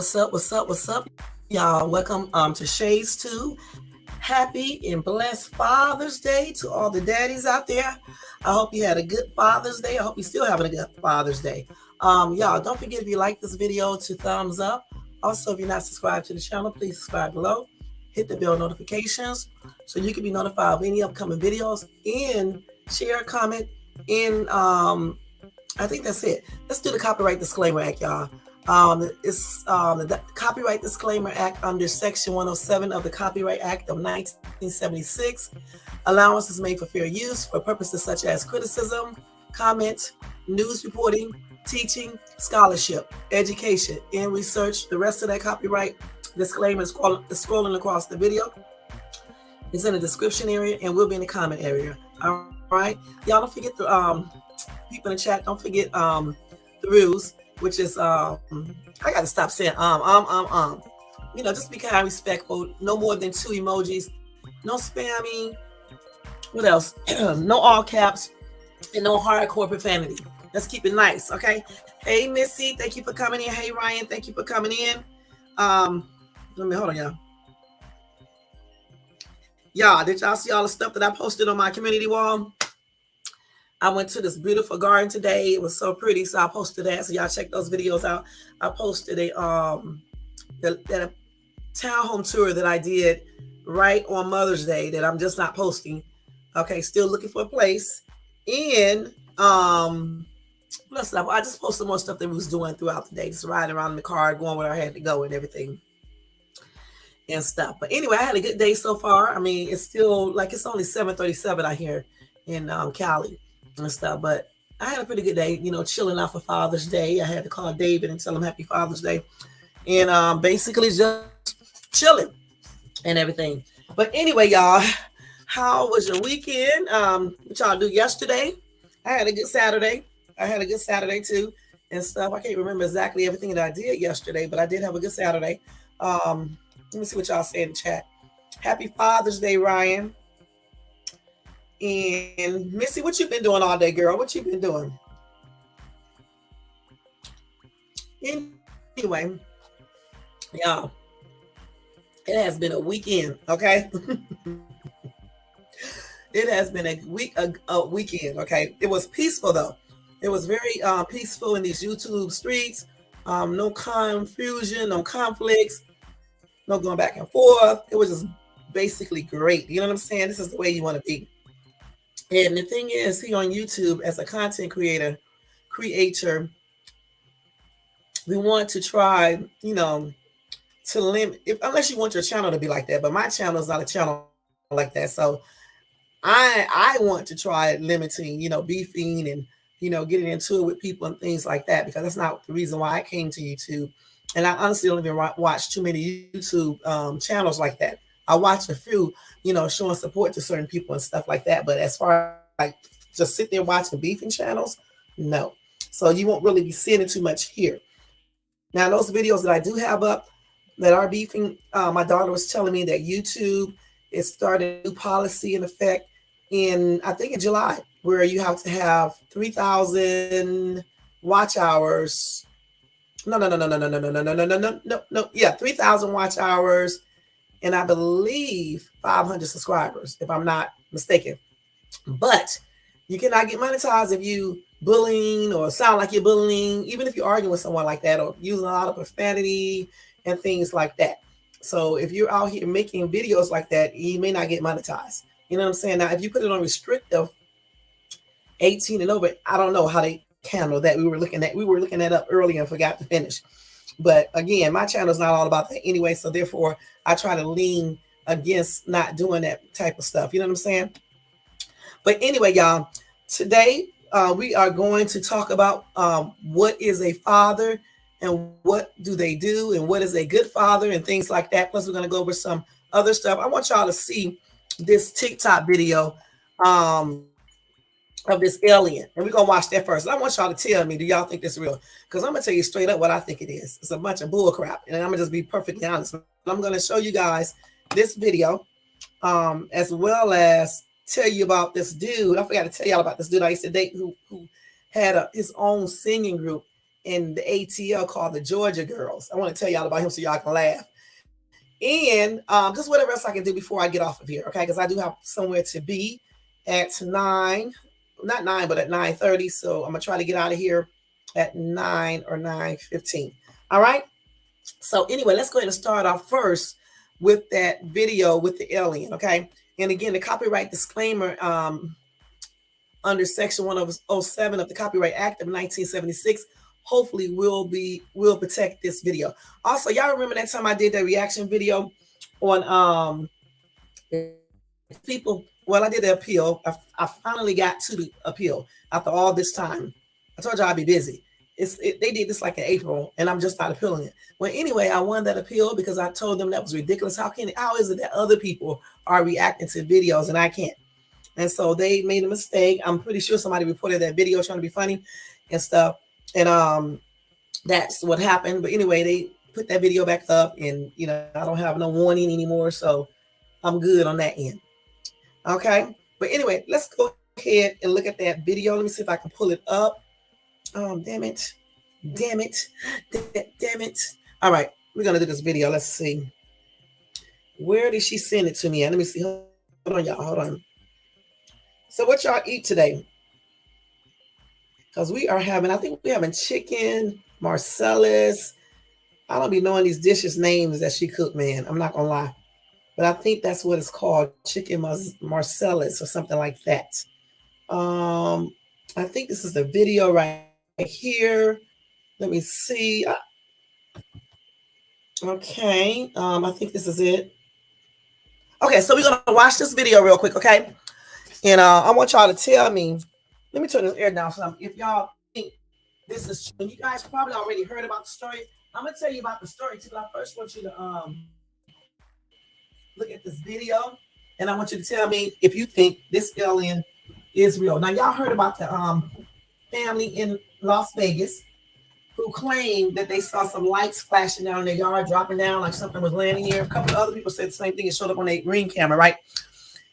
What's up? What's up? What's up, y'all? Welcome to Shades 2. Happy and blessed Father's Day to all the daddies out there. I hope you had a good Father's Day. I hope you're still having a good Father's Day. Y'all, don't forget if you like this video to thumbs up. Also, if you're not subscribed to the channel, please subscribe below. Hit the bell notifications so you can be notified of any upcoming videos, and share, comment, and I think that's it. Let's do the Copyright Disclaimer Act, y'all. It's the Copyright Disclaimer Act under Section 107 of the Copyright Act of 1976. Allowance is made for fair use for purposes such as criticism, comment, news reporting, teaching, scholarship, education, and research. The rest of that copyright disclaimer is scrolling across the video. It's in the description area and will be in the comment area. All right, y'all, don't forget the people in the chat. Don't forget the rules, which is I gotta stop saying you know, just be kind, respectful, no more than 2 emojis, no spamming, what else? No all caps, and no hardcore profanity. Let's keep it nice, okay? Hey Missy, thank you for coming in. Hey Ryan, thank you for coming in. Let me hold on, y'all. Y'all, did y'all see all the stuff that I posted on my community wall? I went to this beautiful garden today. It was so pretty, so I posted that. So y'all check those videos out. I posted a townhome tour that I did right on Mother's Day that I'm just not posting. Okay, still looking for a place. And plus I just posted more stuff that we was doing throughout the day, just riding around in the car, going where I had to go and everything and stuff. But anyway, I had a good day so far. I mean, it's still like it's only 7:37 out here in Cali and stuff, but I had a pretty good day, you know, chilling out for Father's Day. I had to call David and tell him happy Father's Day, and basically just chilling and everything. But anyway, y'all, how was your weekend? What y'all do yesterday? I had a good Saturday. I had a good Saturday too and stuff. I can't remember exactly everything that I did yesterday, but I did have a good Saturday. Let me see what y'all say in the chat. Happy Father's Day, Ryan. And Missy, what you been doing all day, girl? What you been doing? Anyway, y'all, it has been a weekend, okay? It has been a weekend, okay? It was peaceful though. It was very peaceful in these YouTube streets. No confusion, no conflicts, no going back and forth. It was just basically great. You know what I'm saying? This is the way you want to be. And the thing is, here on YouTube, as a content creator, we want to try, you know, to limit, unless you want your channel to be like that. But my channel is not a channel like that. So I want to try limiting, you know, beefing and, you know, getting into it with people and things like that, because that's not the reason why I came to YouTube. And I honestly don't even watch too many YouTube channels like that. I watch a few, you know, showing support to certain people and stuff like that. But as far as like just sit there watching beefing channels, no. So you won't really be seeing it too much here. Now, those videos that I do have up that are beefing, my daughter was telling me that YouTube is starting a new policy in effect in, I think in July, where you have to have 3,000 watch hours. No. Yeah, 3,000 watch hours. And I believe 500 subscribers, if I'm not mistaken. But you cannot get monetized if you bullying or sound like you're bullying, even if you're arguing with someone like that or using a lot of profanity and things like that. So if you're out here making videos like that, you may not get monetized. You know what I'm saying? Now, if you put it on restrictive 18 and over, I don't know how they handle that. We were looking that up earlier and forgot to finish. But again, my channel is not all about that anyway. So therefore, I try to lean against not doing that type of stuff. You know what I'm saying? But anyway, y'all, today we are going to talk about what is a father and what do they do and what is a good father and things like that. Plus, we're going to go over some other stuff. I want y'all to see this TikTok video of this alien, and we're gonna watch that first. I want y'all to tell me, do y'all think this is real? Because I'm gonna tell you straight up what I think it is. It's a bunch of bull crap, and I'm gonna just be perfectly honest. I'm gonna show you guys this video, as well as tell you about this dude. I forgot to tell y'all about this dude I used to date who had his own singing group, in the ATL called the Georgia Girls. I want to tell y'all about him so y'all can laugh. And just whatever else I can do before I get off of here, okay? Because I do have somewhere to be at 9, not 9, but at 9:30. So I'm gonna try to get out of here at 9 or 9:15. All right. So anyway, let's go ahead and start off first with that video with the alien, okay? And again, the copyright disclaimer under Section 107 of the Copyright Act of 1976 hopefully will protect this video. Also, y'all remember that time I did that reaction video on people? Well, I did the appeal. I finally got to the appeal after all this time. I told y'all I'd be busy. They did this like in April, and I'm just not appealing it. Well, anyway, I won that appeal because I told them that was ridiculous. How is it that other people are reacting to videos and I can't? And so they made a mistake. I'm pretty sure somebody reported that video trying to be funny and stuff. And that's what happened. But anyway, they put that video back up, and I don't have no warning anymore, so I'm good on that end. Okay. But anyway, let's go ahead and look at that video. Let me see if I can pull it up. Damn it. All right, we're gonna do this video. Let's see. Where did she send it to me at? Let me see. Hold on, y'all. Hold on. So what y'all eat today? Because I think we're having chicken, Marcellus. I don't be knowing these dishes names that she cooked, man. I'm not gonna lie. But I think that's what it's called, chicken Marcellus or something like that. I think this is the video right here. Let me see. Okay, I think this is it. Okay, so we're gonna watch this video real quick, okay? And I want y'all to tell me. Let me turn this air down. So if y'all think this is true, and you guys probably already heard about the story, I'm gonna tell you about the story too. But I first want you to look at this video, and I want you to tell me if you think this alien is real. Now, y'all heard about the family in Las Vegas who claimed that they saw some lights flashing down in their yard, dropping down like something was landing here. A couple of other people said the same thing. It showed up on their ring camera, right?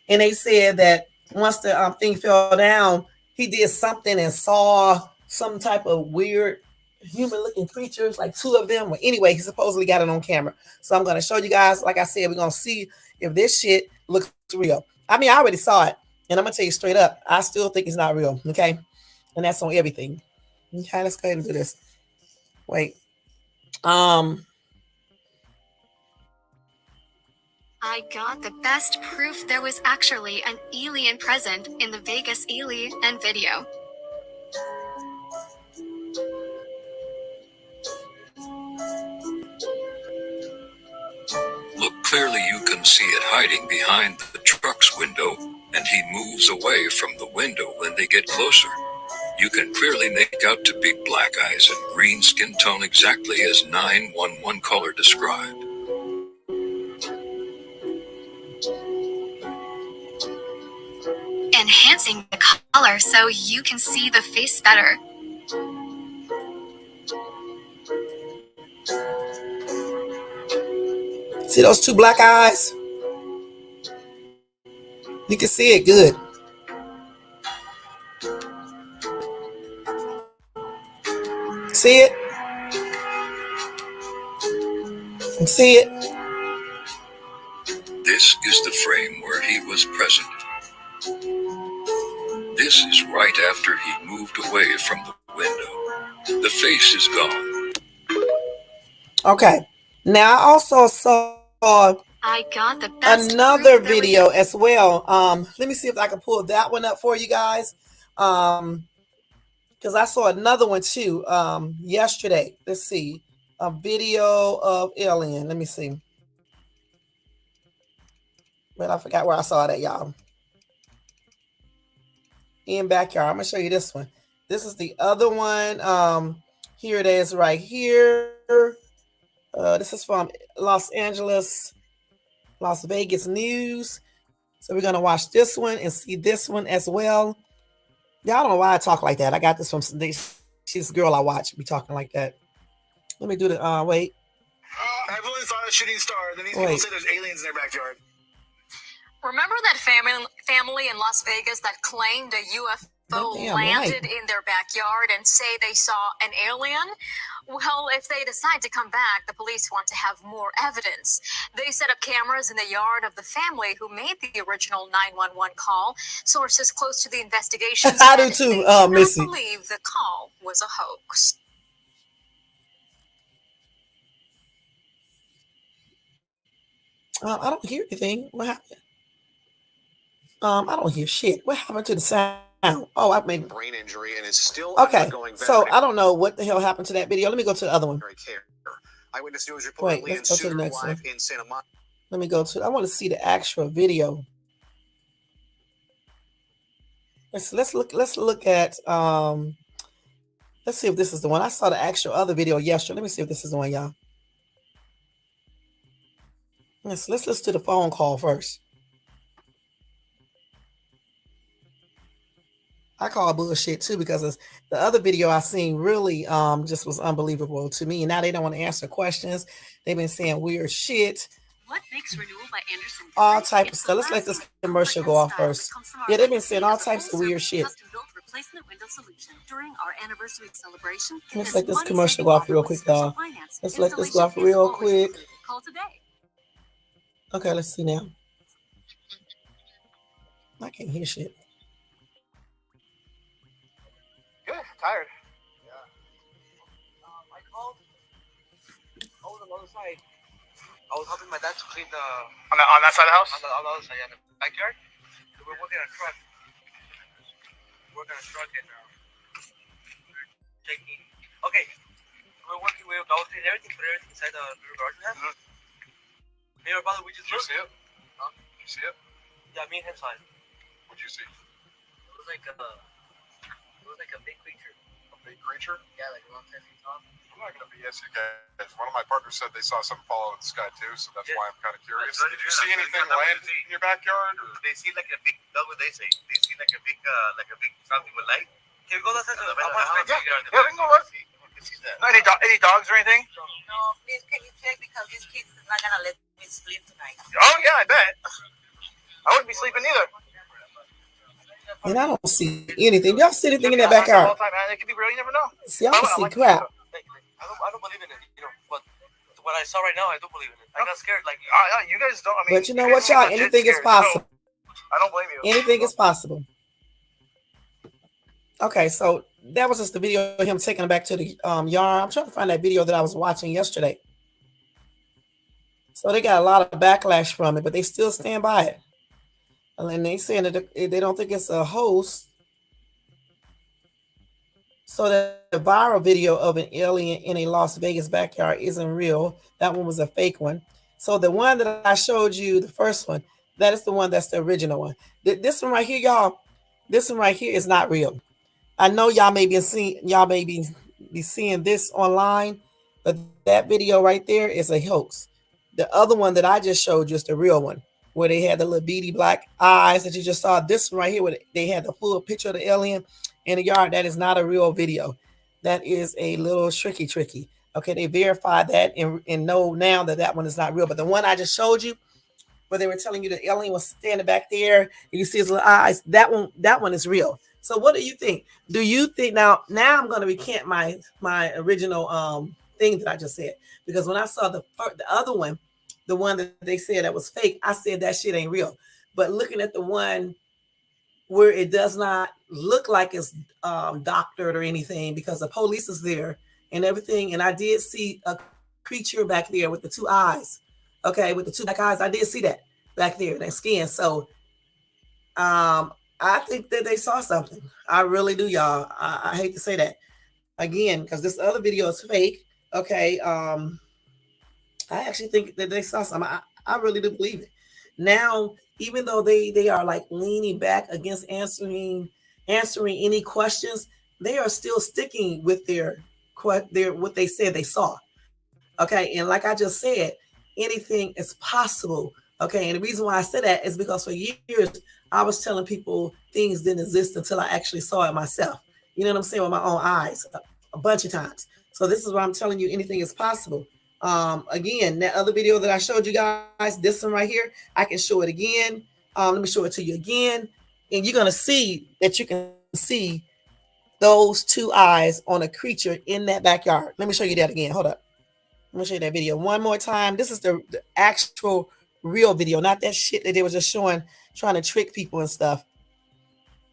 And they said that once the thing fell down, he did something and saw some type of weird human-looking creatures, like two of them. Well, anyway, he supposedly got it on camera. So I'm going to show you guys. Like I said, we're going to see if this shit looks real. I mean, I already saw it, and I'm going to tell you straight up, I still think it's not real, okay? And that's on everything. Okay, let's go ahead and do this. Wait. I got the best proof there was actually an alien present in the Vegas alien video. Look clearly, you can see it hiding behind the truck's window, and he moves away from the window when they get closer. You can clearly make out to be black eyes and green skin tone, exactly as 911 color described. Enhancing the color so you can see the face better. See those two black eyes? You can see it good. See it? You see it? This is the frame where he was present. This is right after he moved away from the window. The face is gone. Okay. Now I also saw I got the best another video as well. Let me see if I can pull that one up for you guys. Because I saw another one too yesterday. Let's see. A video of alien. Let me see. But I forgot where I saw that, y'all. In backyard. I'm gonna show you this one. This is the other one. Here it is right here. This is from Los Angeles, Las Vegas News. So we're gonna watch this one and see this one as well. Yeah, I don't know why I talk like that. I got this from she's a girl I watch be talking like that. Let me do the wait. Everyone saw a shooting star. Then these people say there's aliens in their backyard. Remember that family in Las Vegas that claimed a UFO landed in their backyard and say they saw an alien. Well, if they decide to come back, the police want to have more evidence. They set up cameras in the yard of the family who made the original 911 call. Sources close to the investigation I said do too, they do Missy. not believe the call was a hoax. I don't hear anything. What happened? I don't hear shit. What happened to the sound? Oh, I made brain injury and is still okay. undergoing So I don't know what the hell happened to that video. Let me go to the other one. care. Eyewitness News reporter Wait, let's go to the next one. in Santa Monica. Let me go to. I want to see the actual video. Let's look at let's see if this is the one. I saw the actual other video yesterday. Let me see if this is the one, y'all. Let's listen to the phone call first. I call bullshit too because the other video I seen really just was unbelievable to me. Now they don't want to answer questions. They've been saying weird shit. What makes renewal by Anderson all type of stuff. Let's let this commercial go off first. Yeah, they've been saying all types of weird shit. Replacement window solution during our anniversary celebration. Let's let this commercial go off real quick, y'all. Let's let this go off real quick. Call today. Okay, let's see now. I can't hear shit. Good. Tired. Yeah. I called. I was on the other side. I was helping my dad to clean the On that side of the house? on the other side, yeah, in the backyard. We're working on a truck. We're working on a truck and we're checking. Okay, we're working. We're going through everything, put everything inside the garage we have. Me and my brother, we just Did you looked. see it? Huh? Did you see it? Yeah, me and him saw it. What'd you see? It was like a big creature. A big creature? Yeah, like around 10 feet tall. I'm not gonna BS you guys. One of my partners said they saw something fall out of the sky too, so that's why I'm kind of curious. Did you see anything land in your backyard? Or? They see like a big. That's what they say. They see like a big something with light. Can we go outside? I want to Yeah, we can go look. Any dogs or anything? No, please can you check because these kids is not gonna let me sleep tonight. Oh yeah, I bet. I wouldn't be sleeping either. And I don't see anything. Y'all see anything in that All backyard? time, man. It could be real. You never know. See, I don't see crap. I don't believe in it, but what I saw right now, I do believe in it. I got scared, like You guys don't. I mean, But you know what, y'all? Anything is possible. I don't blame you. Anything is possible. Okay, so that was just the video of him taking him back to the yard. I'm trying to find that video that I was watching yesterday. So they got a lot of backlash from it, but they still stand by it. And they saying that they don't think it's a hoax. So the viral video of an alien in a Las Vegas backyard isn't real. That one was a fake one. So the one that I showed you, the first one, that is the one that's the original one. This one right here, y'all, this one right here is not real. I know y'all may be seeing this online, but that video right there is a hoax. The other one that I just showed you is the real one, where they had the little beady black eyes that you just saw. This one right here, where they had the full picture of the alien in the yard. That is not a real video. That is a little tricky. Okay, they verified that and know now that that one is not real. But the one I just showed you, where they were telling you the alien was standing back there, and you see his little eyes, that one is real. So what do you think? Do you think now I'm going to recant my original thing that I just said, because when I saw the other one, the one that they said that was fake, I said that shit ain't real. But looking at the one where it does not look like it's doctored or anything, because the police is there and everything, and I did see a creature back there with the two eyes. Okay, with the two black eyes, I did see that back there, that skin. So I think that they saw something. I really do, y'all. I hate to say that again, because this other video is fake. Okay. I actually think that they saw something. I really do believe it. Now, even though they are like leaning back against answering any questions, they are still sticking with their what they said they saw. Okay. And like I just said, anything is possible. Okay. And the reason why I said that is because for years I was telling people things didn't exist until I actually saw it myself. You know what I'm saying? With my own eyes a bunch of times. So this is why I'm telling you anything is possible. Again, that other video that I showed you guys, this one right here, I can show it again. Let me show it to you again. And you're going to see that you can see those two eyes on a creature in that backyard. Let me show you that again. Hold up. Let me show you that video one more time. This is the actual real video, not that shit that they were just showing, trying to trick people and stuff.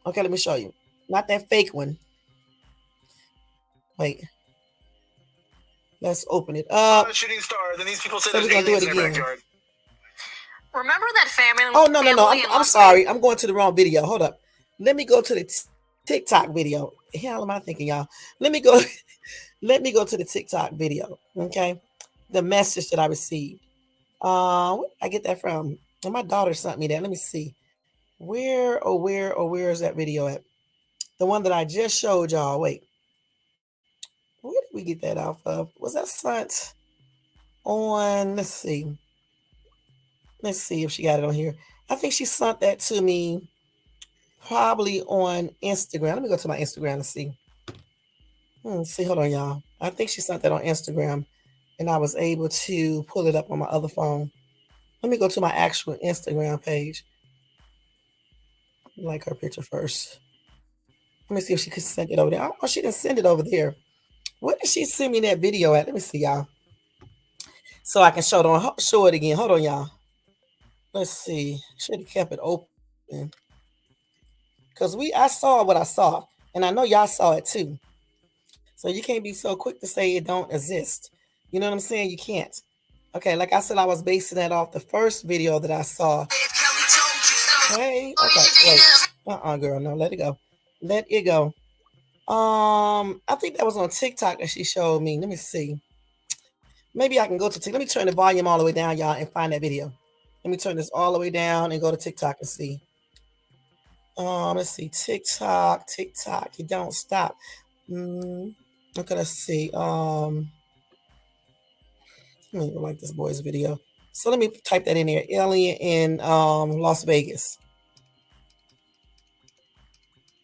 Okay, let me show you. Not that fake one. Wait. Let's open it up. Shooting star. Then these people say So we're there's gonna do it aliens in their again. backyard. Remember that family? Oh no. family in I'm Las sorry. Vegas? I'm going to the wrong video. Hold up. Let me go to the TikTok video. Hell am I thinking, y'all? Let me go. Let me go to the TikTok video. Okay. The message that I received. Where did I get that from? And my daughter sent me that. Let me see. Where is that video at? The one that I just showed y'all. Wait. Where did we get that off of? Was that sent on? Let's see. Let's see if she got it on here. I think she sent that to me probably on Instagram. Let me go to my Instagram and see. See, hold on, y'all. I think she sent that on Instagram, and I was able to pull it up on my other phone. Let me go to my actual Instagram page. Like her picture first. Let me see if she could send it over there. Oh, she didn't send it over there. Where did she send me that video at? Let me see, y'all. So I can show it again. Hold on, y'all. Let's see. Should have kept it open. Because I saw what I saw. And I know y'all saw it too. So you can't be so quick to say it don't exist. You know what I'm saying? You can't. Okay, like I said, I was basing that off the first video that I saw. Hey, okay, wait. Girl, no, let it go. Let it go. I think that was on TikTok that she showed me. Let me see. Maybe I can go to TikTok. Let me turn the volume all the way down, y'all, and find that video. Let me turn this all the way down and go to TikTok and see. Let's see. TikTok. You don't stop. Okay, let's see. Let me like this boy's video. So let me type that in there. Alien in Las Vegas.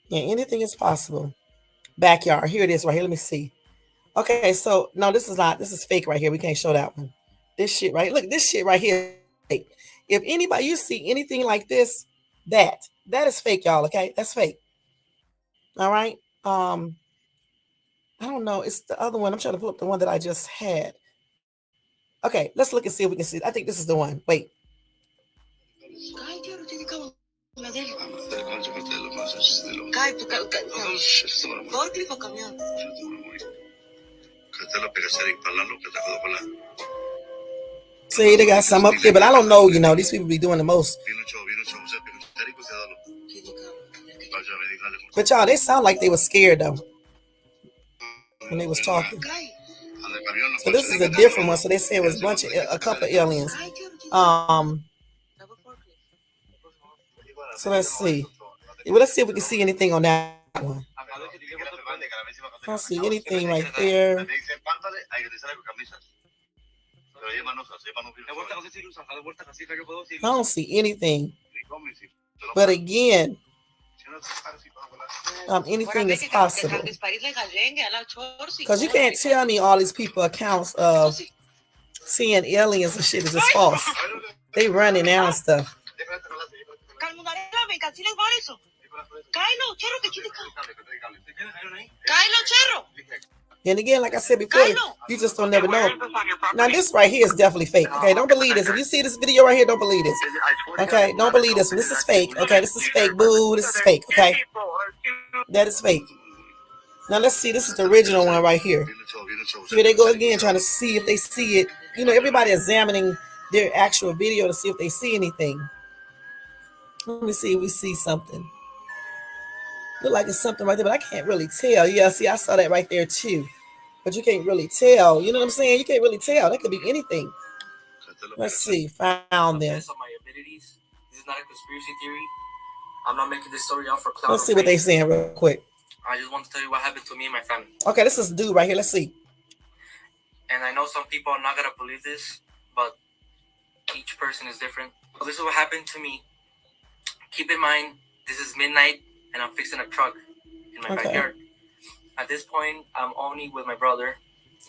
Yeah, anything is possible. Backyard. Here it is right here. Let me see. Okay, so no, this is not. This is fake right here. We can't show that one. This shit right. Look, this shit right here is fake. If anybody you see anything like this, that is fake, y'all. Okay, that's fake. All right. I don't know. It's the other one. I'm trying to pull up the one that I just had. Okay, let's look and see if we can see. I think this is the one. Wait. See, they got some up there, but I don't know. You know, these people be doing the most. But y'all, they sound like they were scared though when they was talking. So this is a different one. So they say it was a couple of aliens. So let's see. Well, let's see if we can see anything on that one. I don't see anything right there. I don't see anything. But again, anything is possible. Because you can't tell me all these people accounts of seeing aliens and shit is just false. They running now and stuff. And again, like I said before, you just don't never know. Now this right here is definitely fake. Okay, don't believe this. If you see this video right here, don't believe this. Okay, don't believe this one. This is fake. Okay, this is fake. Boo, this is fake. Okay, that is fake. Now let's see. This is the original one right here. Here they go again, trying to see if they see it. You know, everybody examining their actual video to see if they see anything. Let me see if we see something. Look like it's something right there, but I can't really tell. Yeah, see, I saw that right there too. But you can't really tell. You know what I'm saying? You can't really tell. That could be anything. Let's see. Found them. This is not a conspiracy theory. I'm not making this story out for clout. Let's see what they're saying real quick. I just want to tell you what happened to me and my family. Okay, this is the dude right here. Let's see. And I know some people are not going to believe this, but each person is different. So this is what happened to me. Keep in mind, this is midnight, and I'm fixing a truck in my backyard. At this point, I'm only with my brother,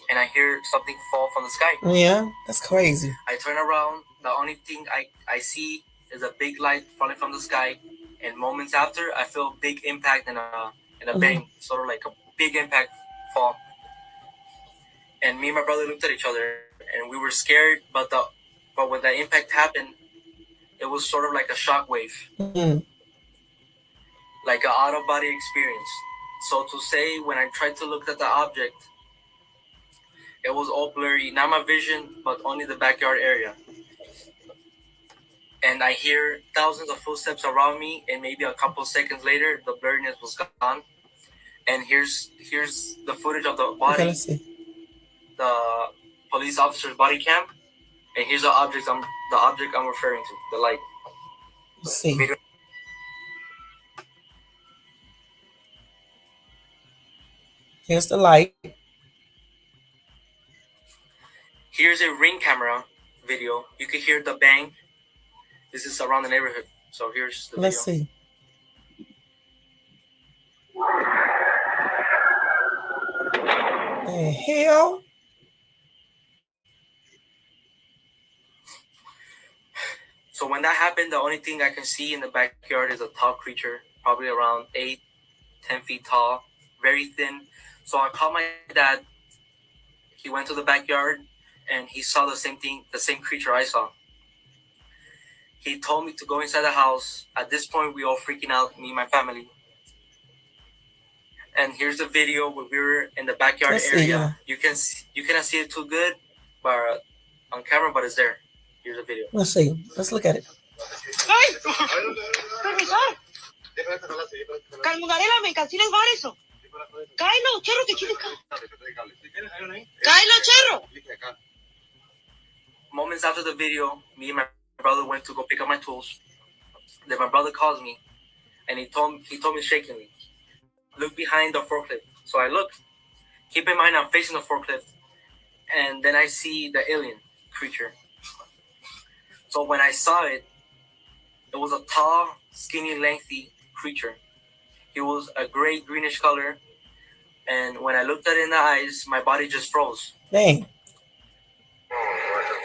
and I hear something fall from the sky. Yeah, that's crazy. I turn around. The only thing I see is a big light falling from the sky, and moments after, I feel a big impact and a and a bang, sort of like a big impact fall. And me and my brother looked at each other, and we were scared. But when that impact happened, it was sort of like a shockwave, like an out of body experience. So to say, when I tried to look at the object, it was all blurry, not my vision, but only the backyard area. And I hear thousands of footsteps around me, and maybe a couple seconds later, the blurriness was gone. And here's the footage of the body, the police officer's body cam, and here's the object I'm referring to, the light. Let's see. Here's the light. Here's a ring camera video. You can hear the bang. This is around the neighborhood. So here's the Let's video. See. The hell? So when that happened, the only thing I can see in the backyard is a tall creature, probably around 8-10 feet tall, very thin. So I called my dad. He went to the backyard and he saw the same thing, the same creature I saw. He told me to go inside the house. At this point, we all freaking out, me and my family. And here's the video where we were in the backyard area. You cannot see it too good, but on camera, but it's there. Here's the video. Let's see. Let's look at it. Moments after the video, me and my brother went to go pick up my tools. Then my brother calls me, and he told me shakingly, "Look behind the forklift." So I looked. Keep in mind, I'm facing the forklift, and then I see the alien creature. So when I saw it, it was a tall, skinny, lengthy creature. It was a gray, greenish color, and when I looked at it in the eyes, my body just froze. Dang.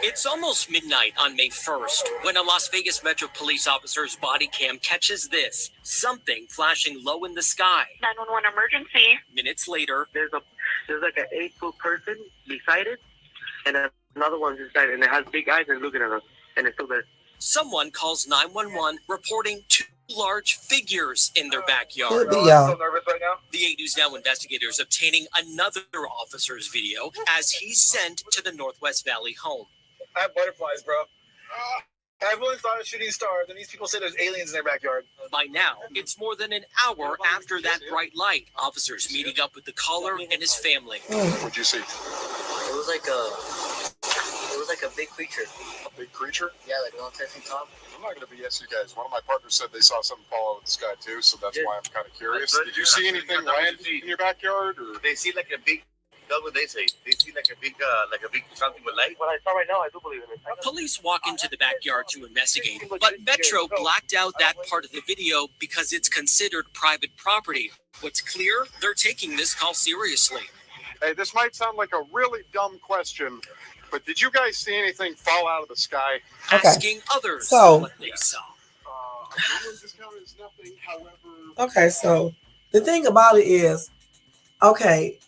It's almost midnight on May 1st when a Las Vegas Metro police officer's body cam catches this, something flashing low in the sky. 911 emergency. Minutes later, There's like an 8-foot person beside it, and another one's inside, and it has big eyes and looking at us, and it's still there. someone calls 911 reporting two large figures in their backyard. Could be, I'm y'all. so nervous right now. The 8 News Now investigators obtaining another officer's video as he's sent to the Northwest Valley home. I have butterflies, bro. Everyone thought a shooting star, then these people say there's aliens in their backyard. By now, it's more than an hour after that bright light. Officers meeting up with the caller and his family. What'd you see? It was like a big creature. A big creature? Yeah, like an 10 feet tall. I'm not going to BS you guys. One of my partners said they saw something fall out of the sky too, so that's why I'm kind of curious. Did you see anything land in your backyard? Or? They see like a big, that's what they say. They see like a big something with light. What I saw right now, I do believe in it. Police walk into the backyard to investigate, but Metro blacked out that part of the video because it's considered private property. What's clear, they're taking this call seriously. Hey, this might sound like a really dumb question, but did you guys see anything fall out of the sky? Okay. Asking others So- what they saw. Okay, so the thing about it is, okay,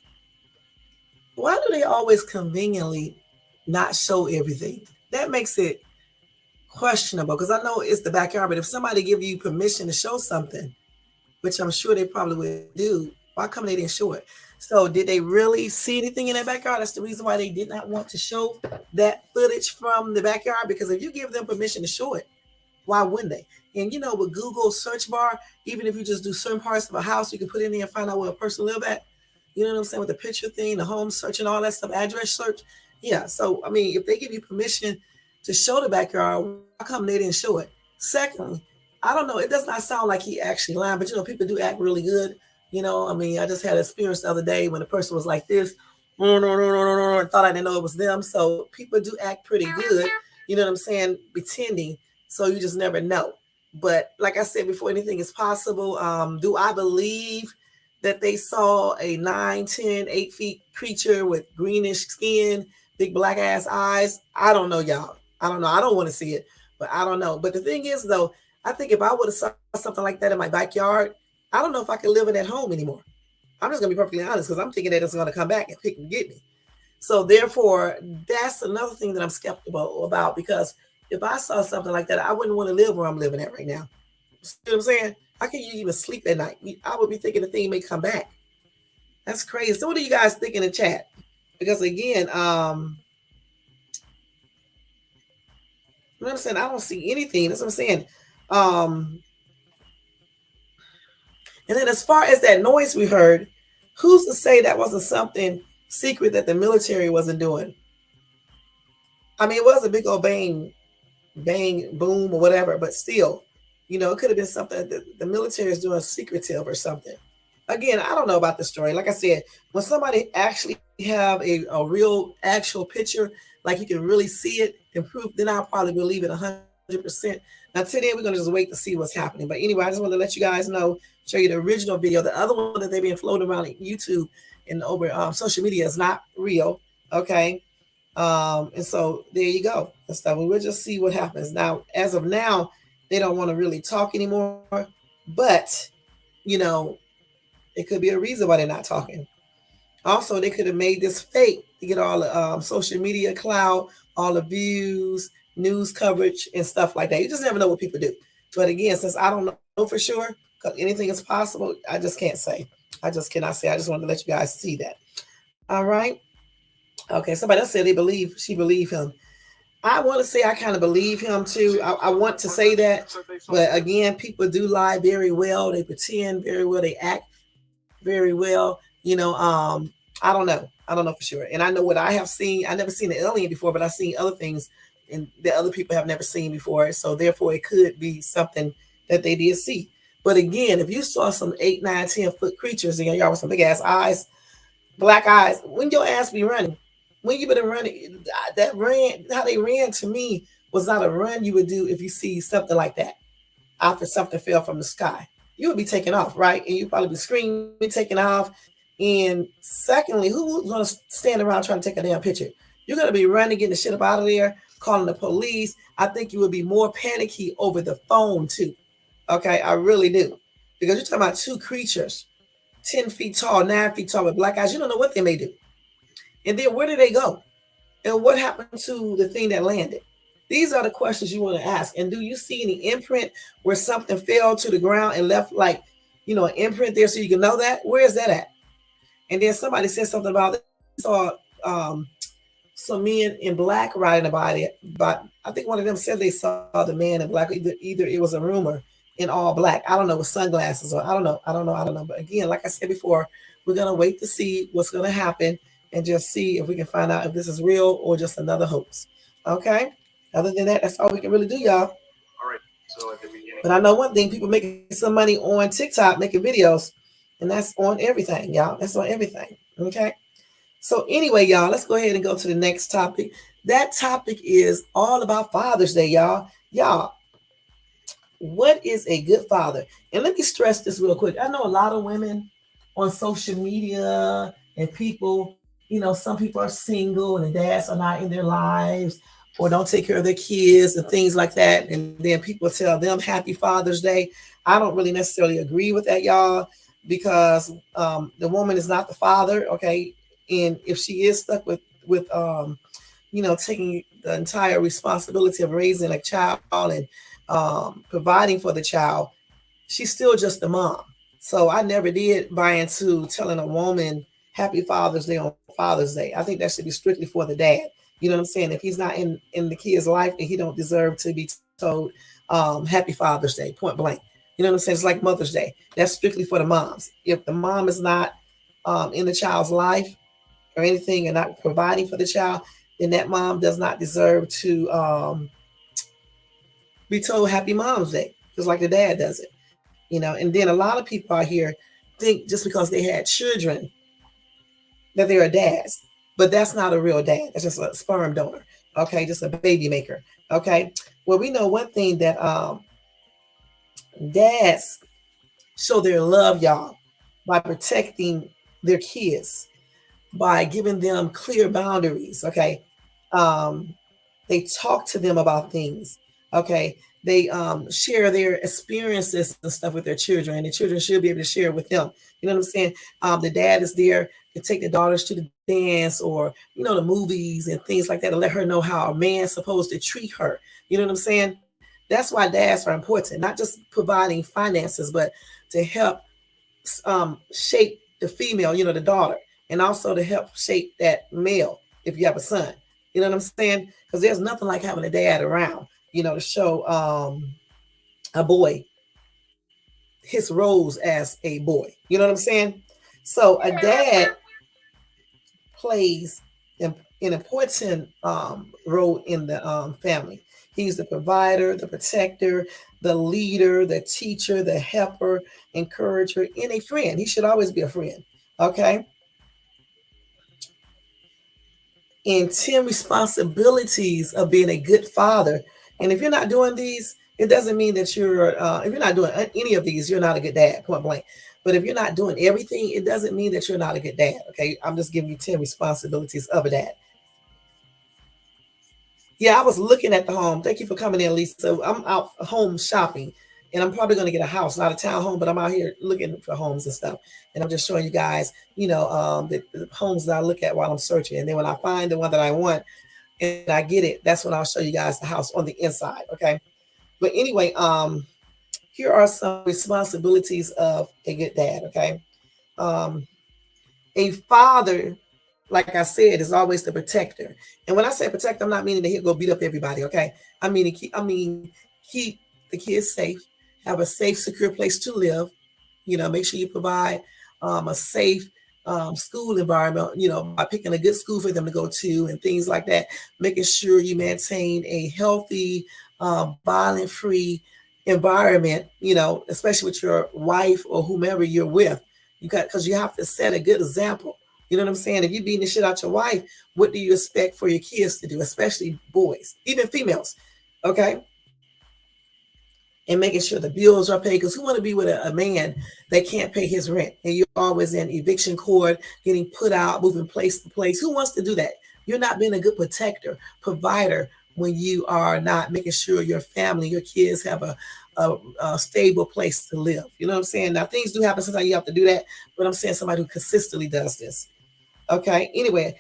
why do they always conveniently not show everything? That makes it questionable, because I know it's the backyard, but if somebody give you permission to show something, which I'm sure they probably would do, why come they didn't show it? So did they really see anything in that backyard? That's the reason why they did not want to show that footage from the backyard, because if you give them permission to show it, why wouldn't they? And you know, with Google search bar, even if you just do certain parts of a house, you can put in there and find out where a person live at. You know what I'm saying? With the picture thing, the home search and all that stuff, address search. Yeah. So, I mean, if they give you permission to show the backyard, how come they didn't show it? Secondly, I don't know. It does not sound like he actually lied, but you know, people do act really good. You know, I mean, I just had an experience the other day when a person was like this, and thought I didn't know it was them. So people do act pretty good. You know what I'm saying? Pretending. So you just never know. But like I said before, anything is possible. Do I believe that they saw a 9, 10, 8 feet creature with greenish skin, big black ass eyes? I don't know, y'all. I don't know. I don't want to see it, but I don't know. But the thing is, though, I think if I would have saw something like that in my backyard, I don't know if I can live in that home anymore. I'm just gonna be perfectly honest because I'm thinking that it's gonna come back and pick and get me. So therefore, that's another thing that I'm skeptical about because if I saw something like that, I wouldn't want to live where I'm living at right now. See what I'm saying? How can you even sleep at night? I would be thinking the thing may come back. That's crazy. So what do you guys think in the chat? Because again, you know what I'm saying? I don't see anything. That's what I'm saying. And then as far as that noise we heard, who's to say that wasn't something secret that the military wasn't doing? I mean, it was a big old bang, boom, or whatever, but still, it could have been something that the military is doing secretive or something. Again, I don't know about the story. Like I said, when somebody actually have a real actual picture, like you can really see it and prove, then I'll probably believe it 100%. Now today we're gonna just wait to see what's happening. But anyway, I just want to let you guys know, show you the original video. The other one that they've been floating around on YouTube and over social media is not real. Okay. And so there you go. And stuff. We'll just see what happens. Now, as of now, they don't want to really talk anymore. But, you know, it could be a reason why they're not talking. Also, they could have made this fake to get all the social media clout, all the views, news coverage, and stuff like that. You just never know what people do. But again, since I don't know for sure, because anything is possible, I just can't say. I just cannot say. I just wanted to let you guys see that. All right. Okay. Somebody else said she believed him. I want to say I kind of believe him too. I want to say that, but again, people do lie very well. They pretend very well. They act very well. I don't know. I don't know for sure. And I know what I have seen. I never seen an alien before, but I've seen other things and that other people have never seen before. So therefore, it could be something that they did see. But again, if you saw some 8, 9, 10 foot creatures and y'all with some big ass eyes, black eyes, when your ass be running, when you been running, that ran, how they ran to me was not a run you would do if you see something like that after something fell from the sky. You would be taking off, right? And you'd probably be screaming, taking off. And secondly, who's going to stand around trying to take a damn picture? You're going to be running, getting the shit up out of there, calling the police. I think you would be more panicky over the phone, too. Okay, I really do. Because you're talking about two creatures, 10 feet tall, 9 feet tall with black eyes. You don't know what they may do. And then where did they go? And what happened to the thing that landed? These are the questions you want to ask. And do you see any imprint where something fell to the ground and left like, an imprint there so you can know that? Where is that at? And then somebody said something about it. Saw some men in black riding about it. But I think one of them said they saw the man in black. Either it was a rumor in all black. I don't know, with sunglasses or I don't know. But again, like I said before, we're going to wait to see what's going to happen and just see if we can find out if this is real or just another hoax. Okay? Other than that, that's all we can really do, y'all. All right. So at the beginning. But I know one thing, people making some money on TikTok making videos, and that's on everything, y'all. That's on everything. Okay? So anyway, y'all, let's go ahead and go to the next topic. That topic is all about Father's Day, y'all. Y'all, what is a good father? And let me stress this real quick. I know a lot of women on social media and people, some people are single and the dads are not in their lives or don't take care of their kids and things like that. And then people tell them Happy Father's Day. I don't really necessarily agree with that, y'all, because the woman is not the father, okay? And if she is stuck with taking the entire responsibility of raising a child and providing for the child, she's still just a mom. So I never did buy into telling a woman Happy Father's Day on Father's Day. I think that should be strictly for the dad. You know what I'm saying? If he's not in the kid's life, then he don't deserve to be told Happy Father's Day, point blank. You know what I'm saying? It's like Mother's Day. That's strictly for the moms. If the mom is not in the child's life or anything and not providing for the child, then that mom does not deserve to be told Happy Mom's Day, just like the dad does it. And then a lot of people out here think just because they had children that they're a dad, but that's not a real dad. That's just a sperm donor. Okay, just a baby maker. Okay, well, we know one thing that dads show their love, y'all, by protecting their kids, by giving them clear boundaries. Okay, they talk to them about things. Okay, they share their experiences and stuff with their children, and the children should be able to share with them. You know what I'm saying? The dad is there to take the daughters to the dance, or the movies and things like that, to let her know how a man's supposed to treat her. You know what I'm saying? That's why dads are important, not just providing finances, but to help shape the female, the daughter, and also to help shape that male if you have a son. You know what I'm saying? Because there's nothing like having a dad around, to show a boy his roles as a boy. You know what I'm saying? So a dad plays an important role in the family. He's the provider, the protector, the leader, the teacher, the helper, encourager, and a friend. He should always be a friend. Okay. And 10 responsibilities of being a good father. And if you're not doing these, it doesn't mean that if you're not doing any of these, you're not a good dad, point blank. But if you're not doing everything, it doesn't mean that you're not a good dad. Okay. I'm just giving you 10 responsibilities of a dad. Yeah, I was looking at the home. Thank you for coming in, Lisa. I'm out home shopping, and I'm probably going to get a house, not a townhome, but I'm out here looking for homes and stuff. And I'm just showing you guys, the homes that I look at while I'm searching. And then when I find the one that I want and I get it, that's when I'll show you guys the house on the inside. Okay. But anyway, here are some responsibilities of a good dad. Okay. A father, like I said, is always the protector. And when I say protect, I'm not meaning that he'll go beat up everybody. Okay. I mean, keep the kids safe, have a safe, secure place to live. Make sure you provide a safe school environment, by picking a good school for them to go to and things like that, making sure you maintain a healthy, violent free environment, especially with your wife or whomever you're with. Because you have to set a good example. You know what I'm saying? If you're beating the shit out your wife, what do you expect for your kids to do, especially boys, even females? Okay. And making sure the bills are paid. Because who want to be with a man that can't pay his rent? And you're always in eviction court, getting put out, moving place to place. Who wants to do that? You're not being a good protector, provider, when you are not making sure your family, your kids have a stable place to live. You know what I'm saying? Now, things do happen. Sometimes you have to do that. But I'm saying somebody who consistently does this. Okay. Anyway,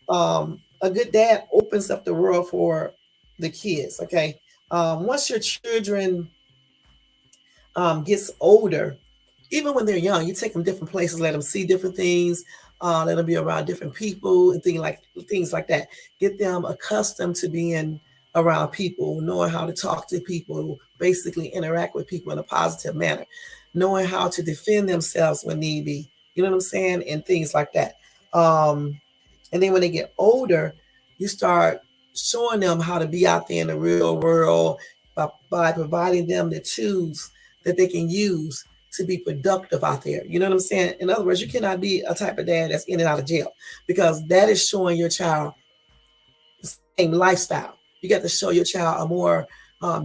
a good dad opens up the world for the kids. Okay. Once your children gets older, even when they're young, you take them different places, let them see different things, let them be around different people and things like that. Get them accustomed to being around people, knowing how to talk to people, basically interact with people in a positive manner, knowing how to defend themselves when need be. You know what I'm saying? And things like that. And then when they get older, you start showing them how to be out there in the real world by providing them the tools that they can use to be productive out there. You know what I'm saying? In other words, you cannot be a type of dad that's in and out of jail, because that is showing your child the same lifestyle. You got to show your child a more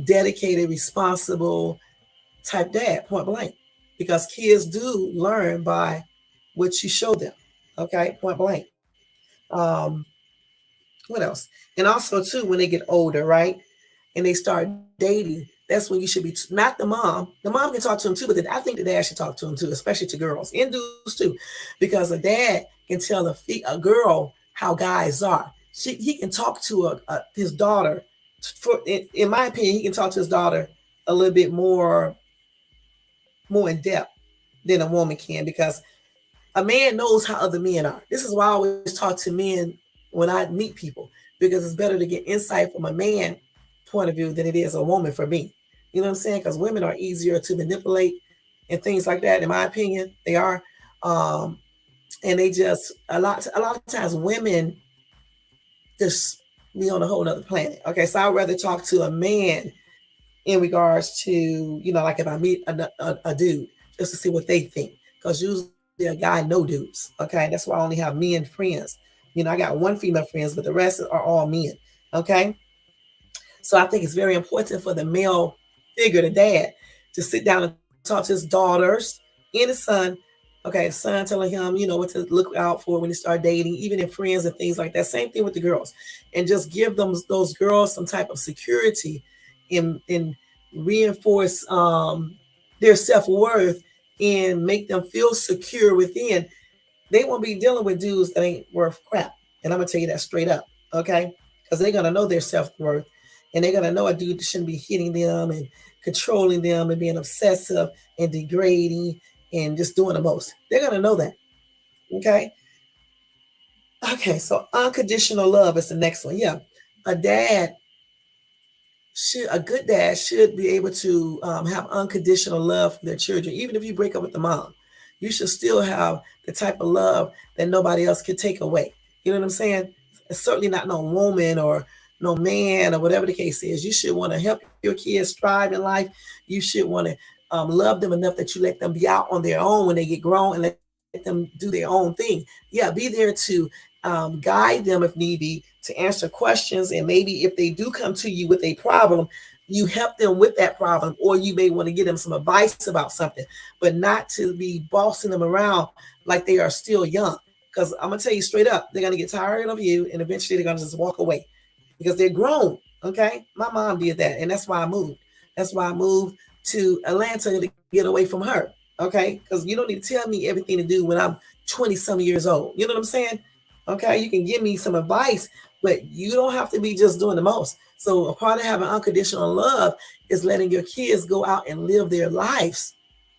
dedicated, responsible type dad, point blank, because kids do learn by what you show them. Okay, point blank. Um, what else? And also too, when they get older, right? And they start dating, that's when you should be not the mom. The mom can talk to him too, but I think the dad should talk to him too, especially to girls and dudes too, because a dad can tell a girl how guys are. He can talk to his daughter. In my opinion, he can talk to his daughter a little bit more in depth than a woman can, because a man knows how other men are. This is why I always talk to men when I meet people, because it's better to get insight from a man point of view than it is a woman for me. You know what I'm saying? Because women are easier to manipulate and things like that. In my opinion, they are. And they just a lot of times women just be on a whole other planet. Okay, so I'd rather talk to a man in regards to, like if I meet a dude, just to see what they think. Because usually a guy know dudes. Okay, that's why I only have men friends. I got one female friends, but the rest are all men. Okay, so I think it's very important for the male figure, the dad, to sit down and talk to his daughters and his son. Okay, his son telling him, what to look out for when they start dating, even in friends and things like that. Same thing with the girls. And just give them those girls some type of security and reinforce their self-worth and make them feel secure within, they won't be dealing with dudes that ain't worth crap. And I'm gonna tell you that straight up, okay? Because they're gonna know their self-worth, and they're gonna know a dude shouldn't be hitting them and controlling them and being obsessive and degrading and just doing the most. They're gonna know that. Okay. Okay, so unconditional love is the next one. Yeah. A dad a good dad should be able to have unconditional love for their children. Even if you break up with the mom, you should still have the type of love that nobody else can take away. You know what I'm saying? It's certainly not no woman or no man or whatever the case is. You should want to help your kids thrive in life. You should want to love them enough that you let them be out on their own when they get grown and let them do their own thing. Yeah, be there to guide them if need be, to answer questions. And maybe if they do come to you with a problem, you help them with that problem, or you may want to give them some advice about something, but not to be bossing them around like they are still young. Because I'm going to tell you straight up, they're going to get tired of you and eventually they're going to just walk away because they're grown. Okay. My mom did that. And that's why I moved. That's why I moved to Atlanta to get away from her. Okay. Because you don't need to tell me everything to do when I'm 20 some years old. You know what I'm saying? Okay. You can give me some advice, but you don't have to be just doing the most. So a part of having unconditional love is letting your kids go out and live their lives.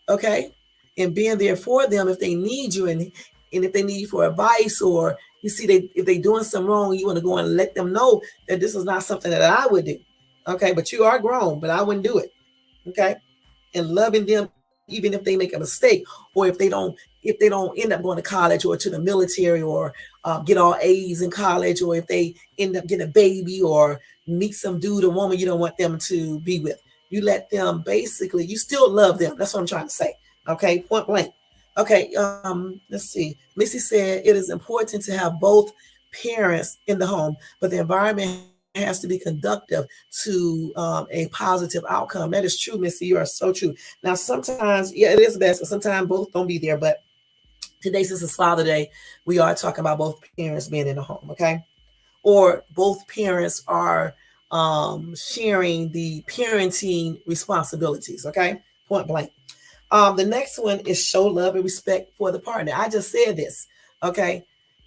Okay. And being there for them if they need you, and if they need you for advice, or you see if they doing something wrong, you want to go and let them know that this is not something that I would do. Okay. But you are grown, but I wouldn't do it. Okay. And loving them even if they make a mistake, or if they don't end up going to college or to the military, or get all A's in college, or if they end up getting a baby or meet some dude or woman you don't want them to be with. You let them, basically, you still love them. That's what I'm trying to say. Okay, point blank. Okay, let's see. Missy said it is important to have both parents in the home, but the environment has to be conducive to a positive outcome. That is true, Missy. You are so true. Now, sometimes, yeah, it is best, but sometimes both don't be there. But today, since it's Father Day, we are talking about both parents being in the home, okay? Or both parents are sharing the parenting responsibilities, okay? Point blank. The next one is show love and respect for the partner. I just said this, okay?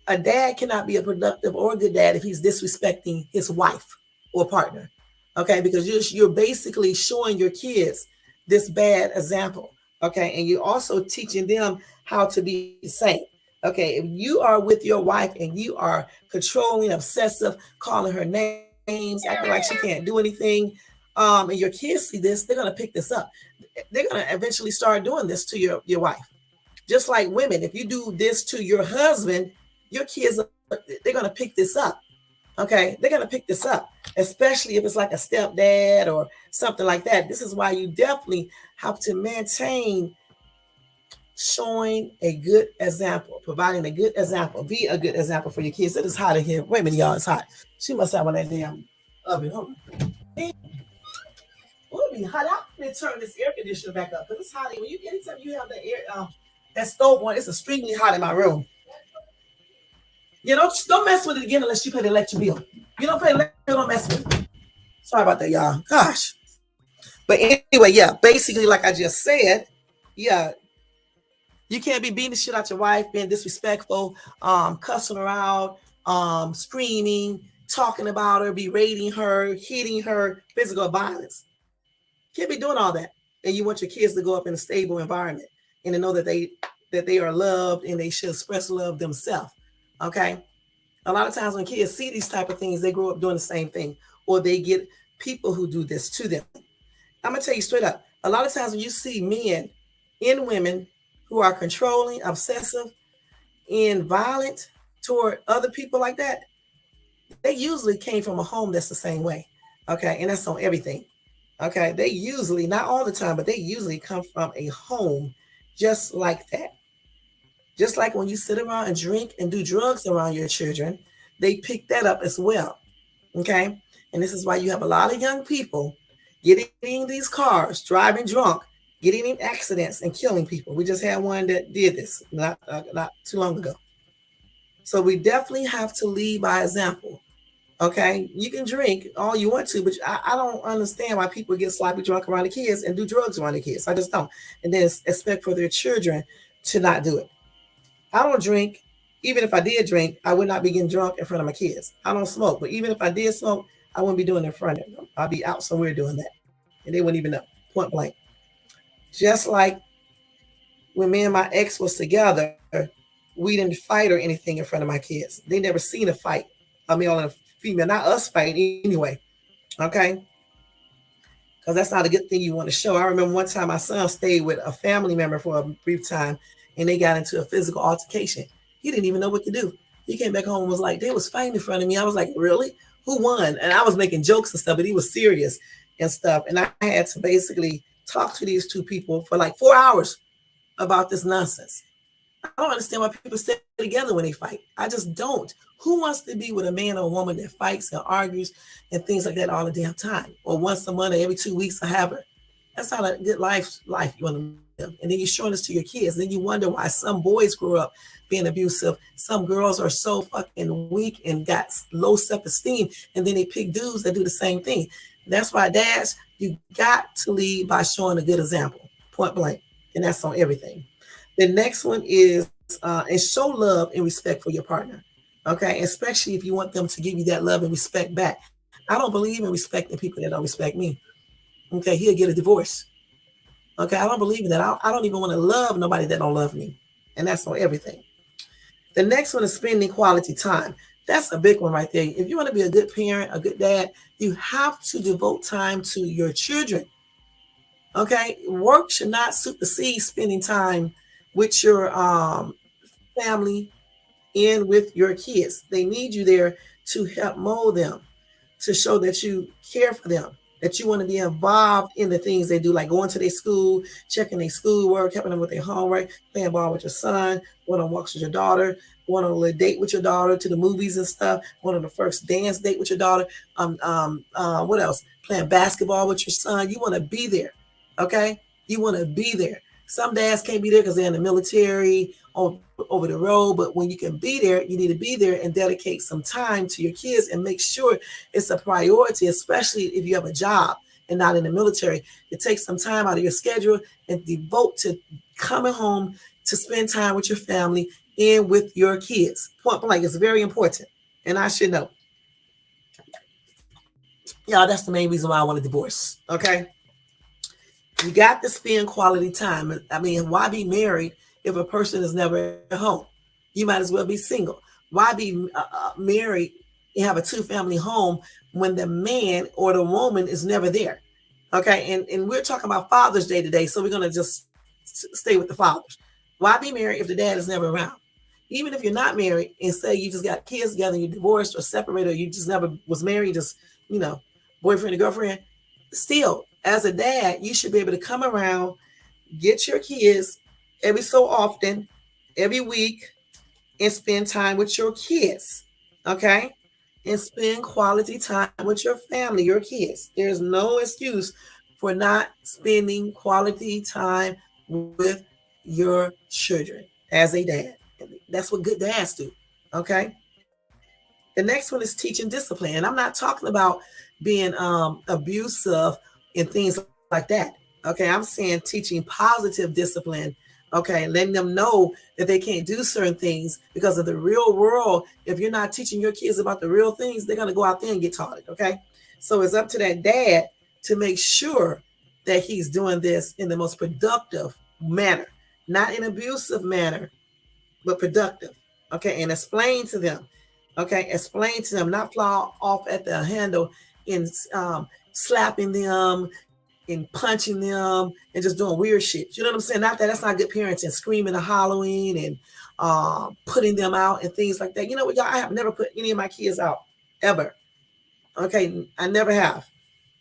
A dad cannot be a productive or a good dad if he's disrespecting his wife or partner, okay? Because you're basically showing your kids this bad example, okay? And you're also teaching them how to be the same, okay? If you are with your wife and you are controlling, obsessive, calling her names, acting like she can't do anything, and your kids see this, they're gonna pick this up. They're gonna eventually start doing this to your wife. Just like women, if you do this to your husband, your kids, they're going to pick this up. Okay. They're going to pick this up, especially if it's like a stepdad or something like that. This is why you definitely have to maintain showing a good example, providing a good example, be a good example for your kids. It is hot in here. Wait a minute, y'all. It's hot. She must have one of that damn oven. Hold on. It'll be hot. I'm going to turn this air conditioner back up because it's hot. When you anytime you have the air, that stove on, it's extremely hot in my room. You don't mess with it again unless you pay the electric bill. You don't pay the electric bill, don't mess with it. Sorry about that, y'all. Gosh. But anyway, yeah, basically, like I just said, yeah, you can't be beating the shit out your wife, being disrespectful, cussing her out, screaming, talking about her, berating her, hitting her, physical violence. Can't be doing all that. And you want your kids to grow up in a stable environment and to know that they are loved and they should express love themselves. Okay. A lot of times when kids see these type of things, they grow up doing the same thing, or they get people who do this to them. I'm going to tell you straight up. A lot of times when you see men and women who are controlling, obsessive, and violent toward other people like that, they usually came from a home that's the same way. Okay. And that's on everything. Okay. They usually, not all the time, but they usually come from a home just like that. Just like when you sit around and drink and do drugs around your children, they pick that up as well. Okay. And this is why you have a lot of young people getting in these cars, driving drunk, getting in accidents and killing people. We just had one that did this not too long ago. So we definitely have to lead by example. Okay, you can drink all you want to, but I don't understand why people get sloppy drunk around the kids and do drugs around the kids. I just don't. And then expect for their children to not do it. I don't drink. Even if I did drink, I would not be getting drunk in front of my kids. I don't smoke, but even if I did smoke, I wouldn't be doing it in front of them. I'd be out somewhere doing that, and they wouldn't even know. Point blank. Just like when me and my ex was together, we didn't fight or anything in front of my kids. They never seen a fight, a male and a female, not us fighting anyway. Okay, because that's not a good thing you want to show. I remember one time my son stayed with a family member for a brief time, and they got into a physical altercation. He didn't even know what to do. He came back home and was like, they was fighting in front of me. I was like, really? Who won? And I was making jokes and stuff, but he was serious and stuff. And I had to basically talk to these two people for like 4 hours about this nonsense. I don't understand why people stay together when they fight. I just don't. Who wants to be with a man or a woman that fights and argues and things like that all the damn time? Or once a month or every 2 weeks or however. That's not a good life you want to live. And then you're showing this to your kids. Then you wonder why some boys grew up being abusive. Some girls are so fucking weak and got low self-esteem. And then they pick dudes that do the same thing. That's why, dads, you got to lead by showing a good example. Point blank. And that's on everything. The next one is and show love and respect for your partner. Okay, especially if you want them to give you that love and respect back. I don't believe in respecting people that don't respect me. Okay, he'll get a divorce. Okay, I don't believe in that. I don't even want to love nobody that don't love me, and that's on everything. The next one is spending quality time. That's a big one right there. If you want to be a good parent, a good dad, you have to devote time to your children. Okay, work should not supersede spending time with your family and with your kids. They need you there to help mold them, to show that you care for them, that you want to be involved in the things they do, like going to their school, checking their schoolwork, helping them with their homework, playing ball with your son, going on walks with your daughter, going on a little date with your daughter to the movies and stuff, going on the first dance date with your daughter. What else? Playing basketball with your son. You want to be there, okay? You want to be there. Some dads can't be there because they're in the military, over the road, but when you can be there, you need to be there and dedicate some time to your kids and make sure it's a priority, especially if you have a job and not in the military. To take some time out of your schedule and devote to coming home to spend time with your family and with your kids. Point blank, it's very important. And I should know. Y'all, that's the main reason why I want a divorce. Okay. You got to spend quality time. I mean, why be married if a person is never at home? You might as well be single. Why be married and have a two-family home when the man or the woman is never there? Okay, and we're talking about Father's Day today, so we're going to just stay with the fathers. Why be married if the dad is never around? Even if you're not married and say you just got kids together, you're divorced or separated, or you just never was married, just, boyfriend and girlfriend, still, as a dad, you should be able to come around, get your kids every so often, every week, and spend time with your kids. Okay? And spend quality time with your family, your kids. There's no excuse for not spending quality time with your children as a dad. That's what good dads do. Okay? The next one is teaching discipline. And I'm not talking about being abusive and things like that. Okay, I'm saying teaching positive discipline. Okay, letting them know that they can't do certain things because of the real world. If you're not teaching your kids about the real things, they're going to go out there and get taught it. Okay, so it's up to that dad to make sure that he's doing this in the most productive manner, not in abusive manner, but productive. Okay, and explain to them. Okay, explain to them, not fly off at the handle and slapping them and punching them and just doing weird shit. You know what I'm saying? Not that that's not good parenting, screaming and hollering and putting them out and things like that. You know what, y'all? I have never put any of my kids out ever. Okay, I never have.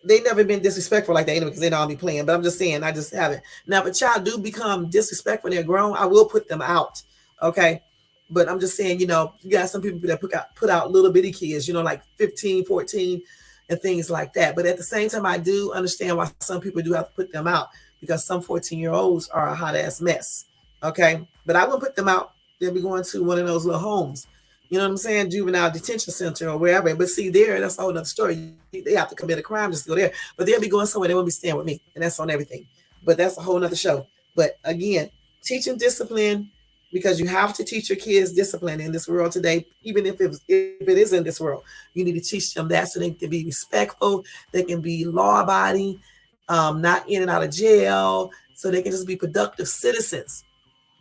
They never been disrespectful like that anyway because they don't be playing. But I'm just saying, I just haven't. Now, if a child do become disrespectful when they're grown, I will put them out. Okay. But I'm just saying, you got some people that put out little bitty kids, like 15, 14 and things like that. But at the same time, I do understand why some people do have to put them out because some 14-year-olds are a hot ass mess. Okay. But I wouldn't put them out. They'll be going to one of those little homes, You know what I'm saying? Juvenile detention center or wherever. But see, there, that's a whole other story. They have to commit a crime just to go there. But they'll be going somewhere. They won't be staying with me. And that's on everything. But that's a whole other show. But again, teaching discipline, because you have to teach your kids discipline in this world today, even if it is in this world. You need to teach them that so they can be respectful. They can be law abiding, not in and out of jail, so they can just be productive citizens.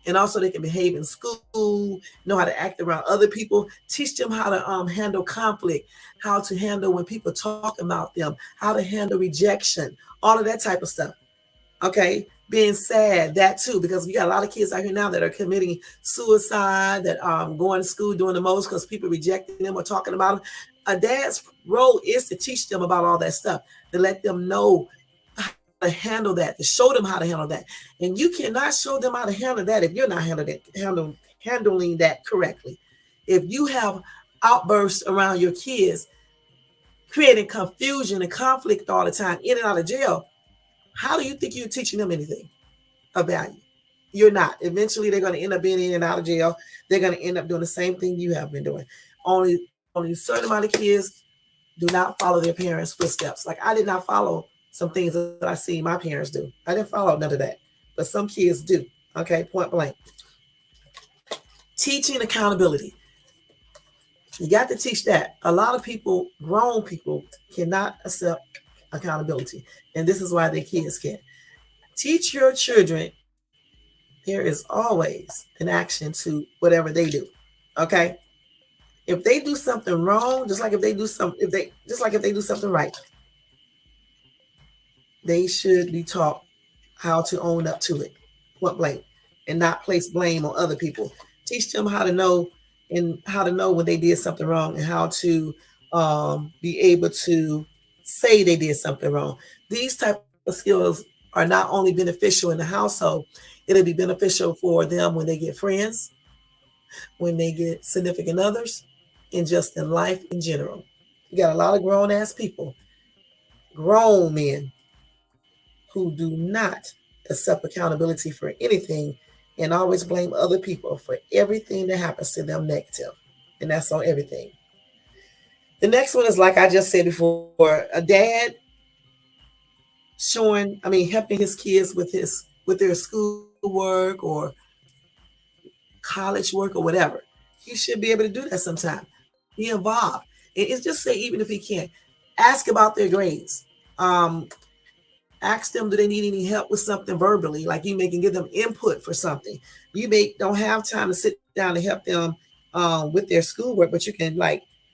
And also they can behave in school, know how to act around other people, teach them how to handle conflict, how to handle when people talk about them, how to handle rejection, all of that type of stuff. Okay, being sad, that too, because we got a lot of kids out here now that are committing suicide, that going to school doing the most because people rejecting them or talking about them. A dad's role is to teach them about all that stuff, to let them know to handle that, to show them how to handle that. And you cannot show them how to handle that if you're not handling that correctly. If you have outbursts around your kids, creating confusion and conflict all the time, in and out of jail, how do you think you're teaching them anything of value? You're not. Eventually, they're going to end up being in and out of jail. They're going to end up doing the same thing you have been doing. Only a certain amount of kids do not follow their parents' footsteps. Like I did not follow some things that I see my parents do. I didn't follow none of that, but some kids do. Okay, point blank. Teaching accountability. You got to teach that. A lot of people, grown people, cannot accept accountability, and this is why their kids can't. Teach your children there is always an action to whatever they do. Okay, if they do something wrong, just like if they do something right, they should be taught how to own up to it, point blank, and not place blame on other people. Teach them how to know when they did something wrong and how to be able to say they did something wrong. These type of skills are not only beneficial in the household, it'll be beneficial for them when they get friends, when they get significant others, and just in life in general. You got a lot of grown ass people, grown men, who do not accept accountability for anything and always blame other people for everything that happens to them negative. And that's on everything. The next one is like I just said before, a dad helping his kids with their schoolwork or college work or whatever. He should be able to do that sometime. Be involved. And it's just say, even if he can't, ask about their grades. Ask them, do they need any help with something verbally? Like you can give them input for something. You don't have time to sit down and help them with their schoolwork, but you can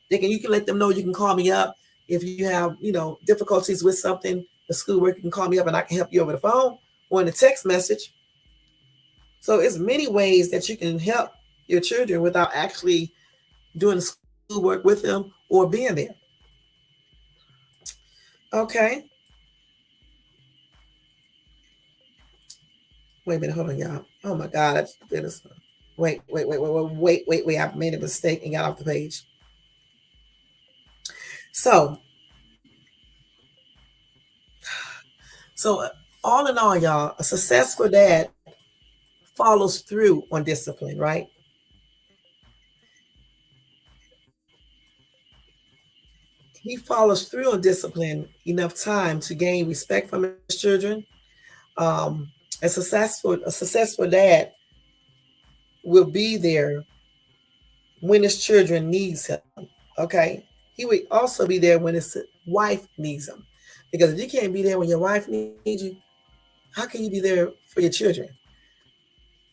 you can let them know, you can call me up if you have, difficulties with something, the schoolwork, you can call me up and I can help you over the phone or in a text message. So it's many ways that you can help your children without actually doing the schoolwork with them or being there. Okay. Wait a minute, hold on, y'all. Oh my God, wait. I made a mistake and got off the page. So all in all, y'all, a successful dad follows through on discipline, right? He follows through on discipline enough time to gain respect from his children. A successful dad will be there when his children needs him. Okay, he will also be there when his wife needs him. Because if you can't be there when your wife needs you, how can you be there for your children?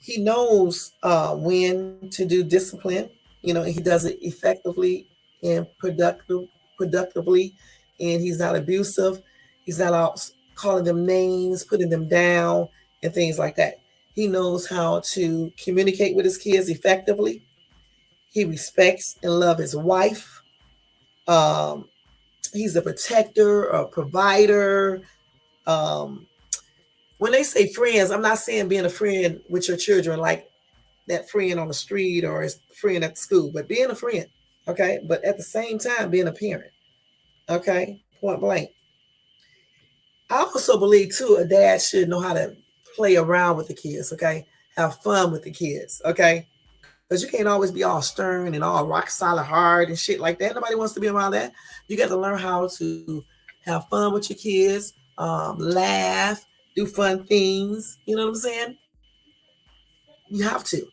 He knows when to do discipline. He does it effectively and productively, and he's not abusive. He's not out calling them names, putting them down, and things like that. He knows how to communicate with his kids effectively. He respects and loves his wife. He's a protector, a provider. When they say friends, I'm not saying being a friend with your children like that friend on the street or his friend at school, but being a friend, okay? But at the same time, being a parent, okay? Point blank. I also believe, too, a dad should know how to play around with the kids, okay? Have fun with the kids, okay? because you can't always be all stern and all rock solid hard and shit like that. Nobody wants to be around that. You got to learn how to have fun with your kids, laugh, do fun things. You know what I'm saying? You have to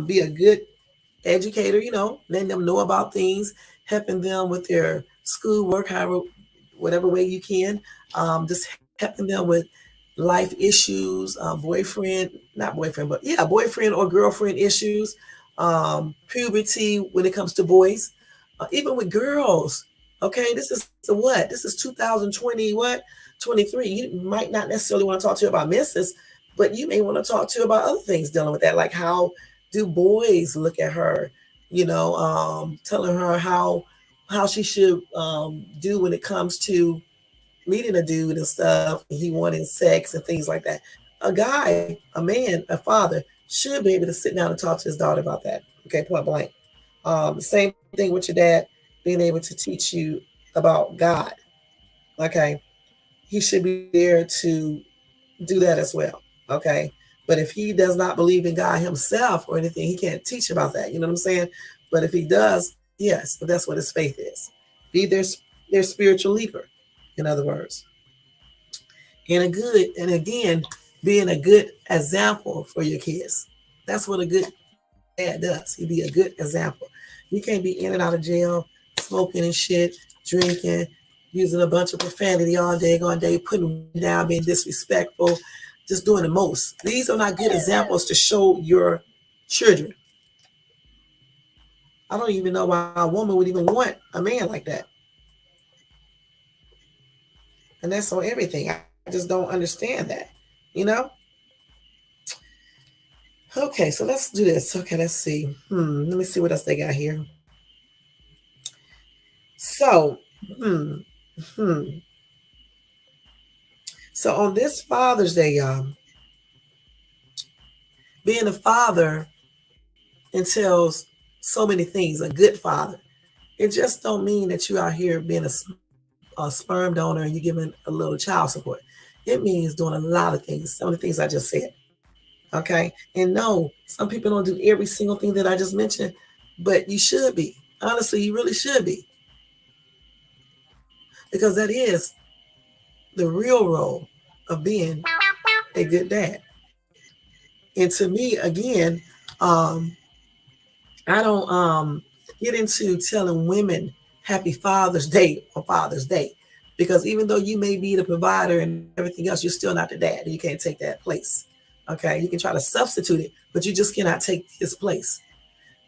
be a good educator, letting them know about things, helping them with their schoolwork, however, whatever way you can, just helping them with life issues, not boyfriend, but yeah, boyfriend or girlfriend issues, puberty when it comes to boys, even with girls. Okay, this is the what? This is 2020, what? 23. You might not necessarily want to talk to her about misses, but you may want to talk to her about other things dealing with that, like how do boys look at her, telling her how she should do when it comes to meeting a dude and stuff, and he wanting sex and things like that. A guy, a man, a father should be able to sit down and talk to his daughter about that. Okay, point blank. Same thing with your dad being able to teach you about God. Okay, he should be there to do that as well. Okay, but if he does not believe in God himself or anything, he can't teach about that. You know what I'm saying? But if he does, yes, but that's what his faith is. Be their spiritual leader, in other words, and again, being a good example for your kids. That's what a good dad does. He be a good example. You can't be in and out of jail, smoking and shit, drinking, using a bunch of profanity all day, putting women down, being disrespectful, just doing the most. These are not good examples to show your children. I don't even know why a woman would even want a man like that. And that's on everything. I just don't understand that. You know? Okay, so let's do this. Okay, let's see. Let me see what else they got here. So, hmm, hmm. So on this Father's Day, y'all, being a father entails so many things. A good father. It just don't mean that you out here being a sperm donor and you're giving a little child support. It means doing a lot of things. Some of the things I just said. Okay. And no, some people don't do every single thing that I just mentioned, but you should be. Honestly, you really should be. Because that is the real role of being a good dad. And to me, again, um, I don't get into telling women happy Father's Day on Father's Day. Because even though you may be the provider and everything else, you're still not the dad. And you can't take that place. Okay. You can try to substitute it, but you just cannot take his place.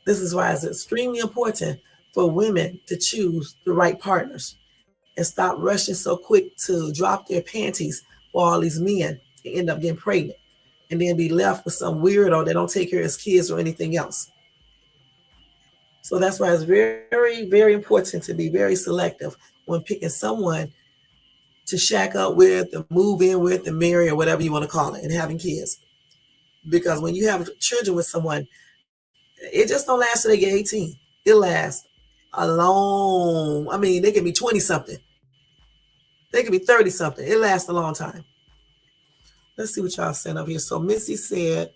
This is why it's extremely important for women to choose the right partners and stop rushing so quick to drop their panties for all these men and end up getting pregnant and then be left with some weirdo that don't take care of his kids or anything else. So that's why it's very, very important to be very selective when picking someone to shack up with, to move in with, to marry, or whatever you want to call it, and having kids. Because when you have children with someone, it just don't last till they get 18. It lasts a long, I mean, they can be 20 something. They can be 30 something. It lasts a long time. Let's see what y'all saying up here. So Missy said,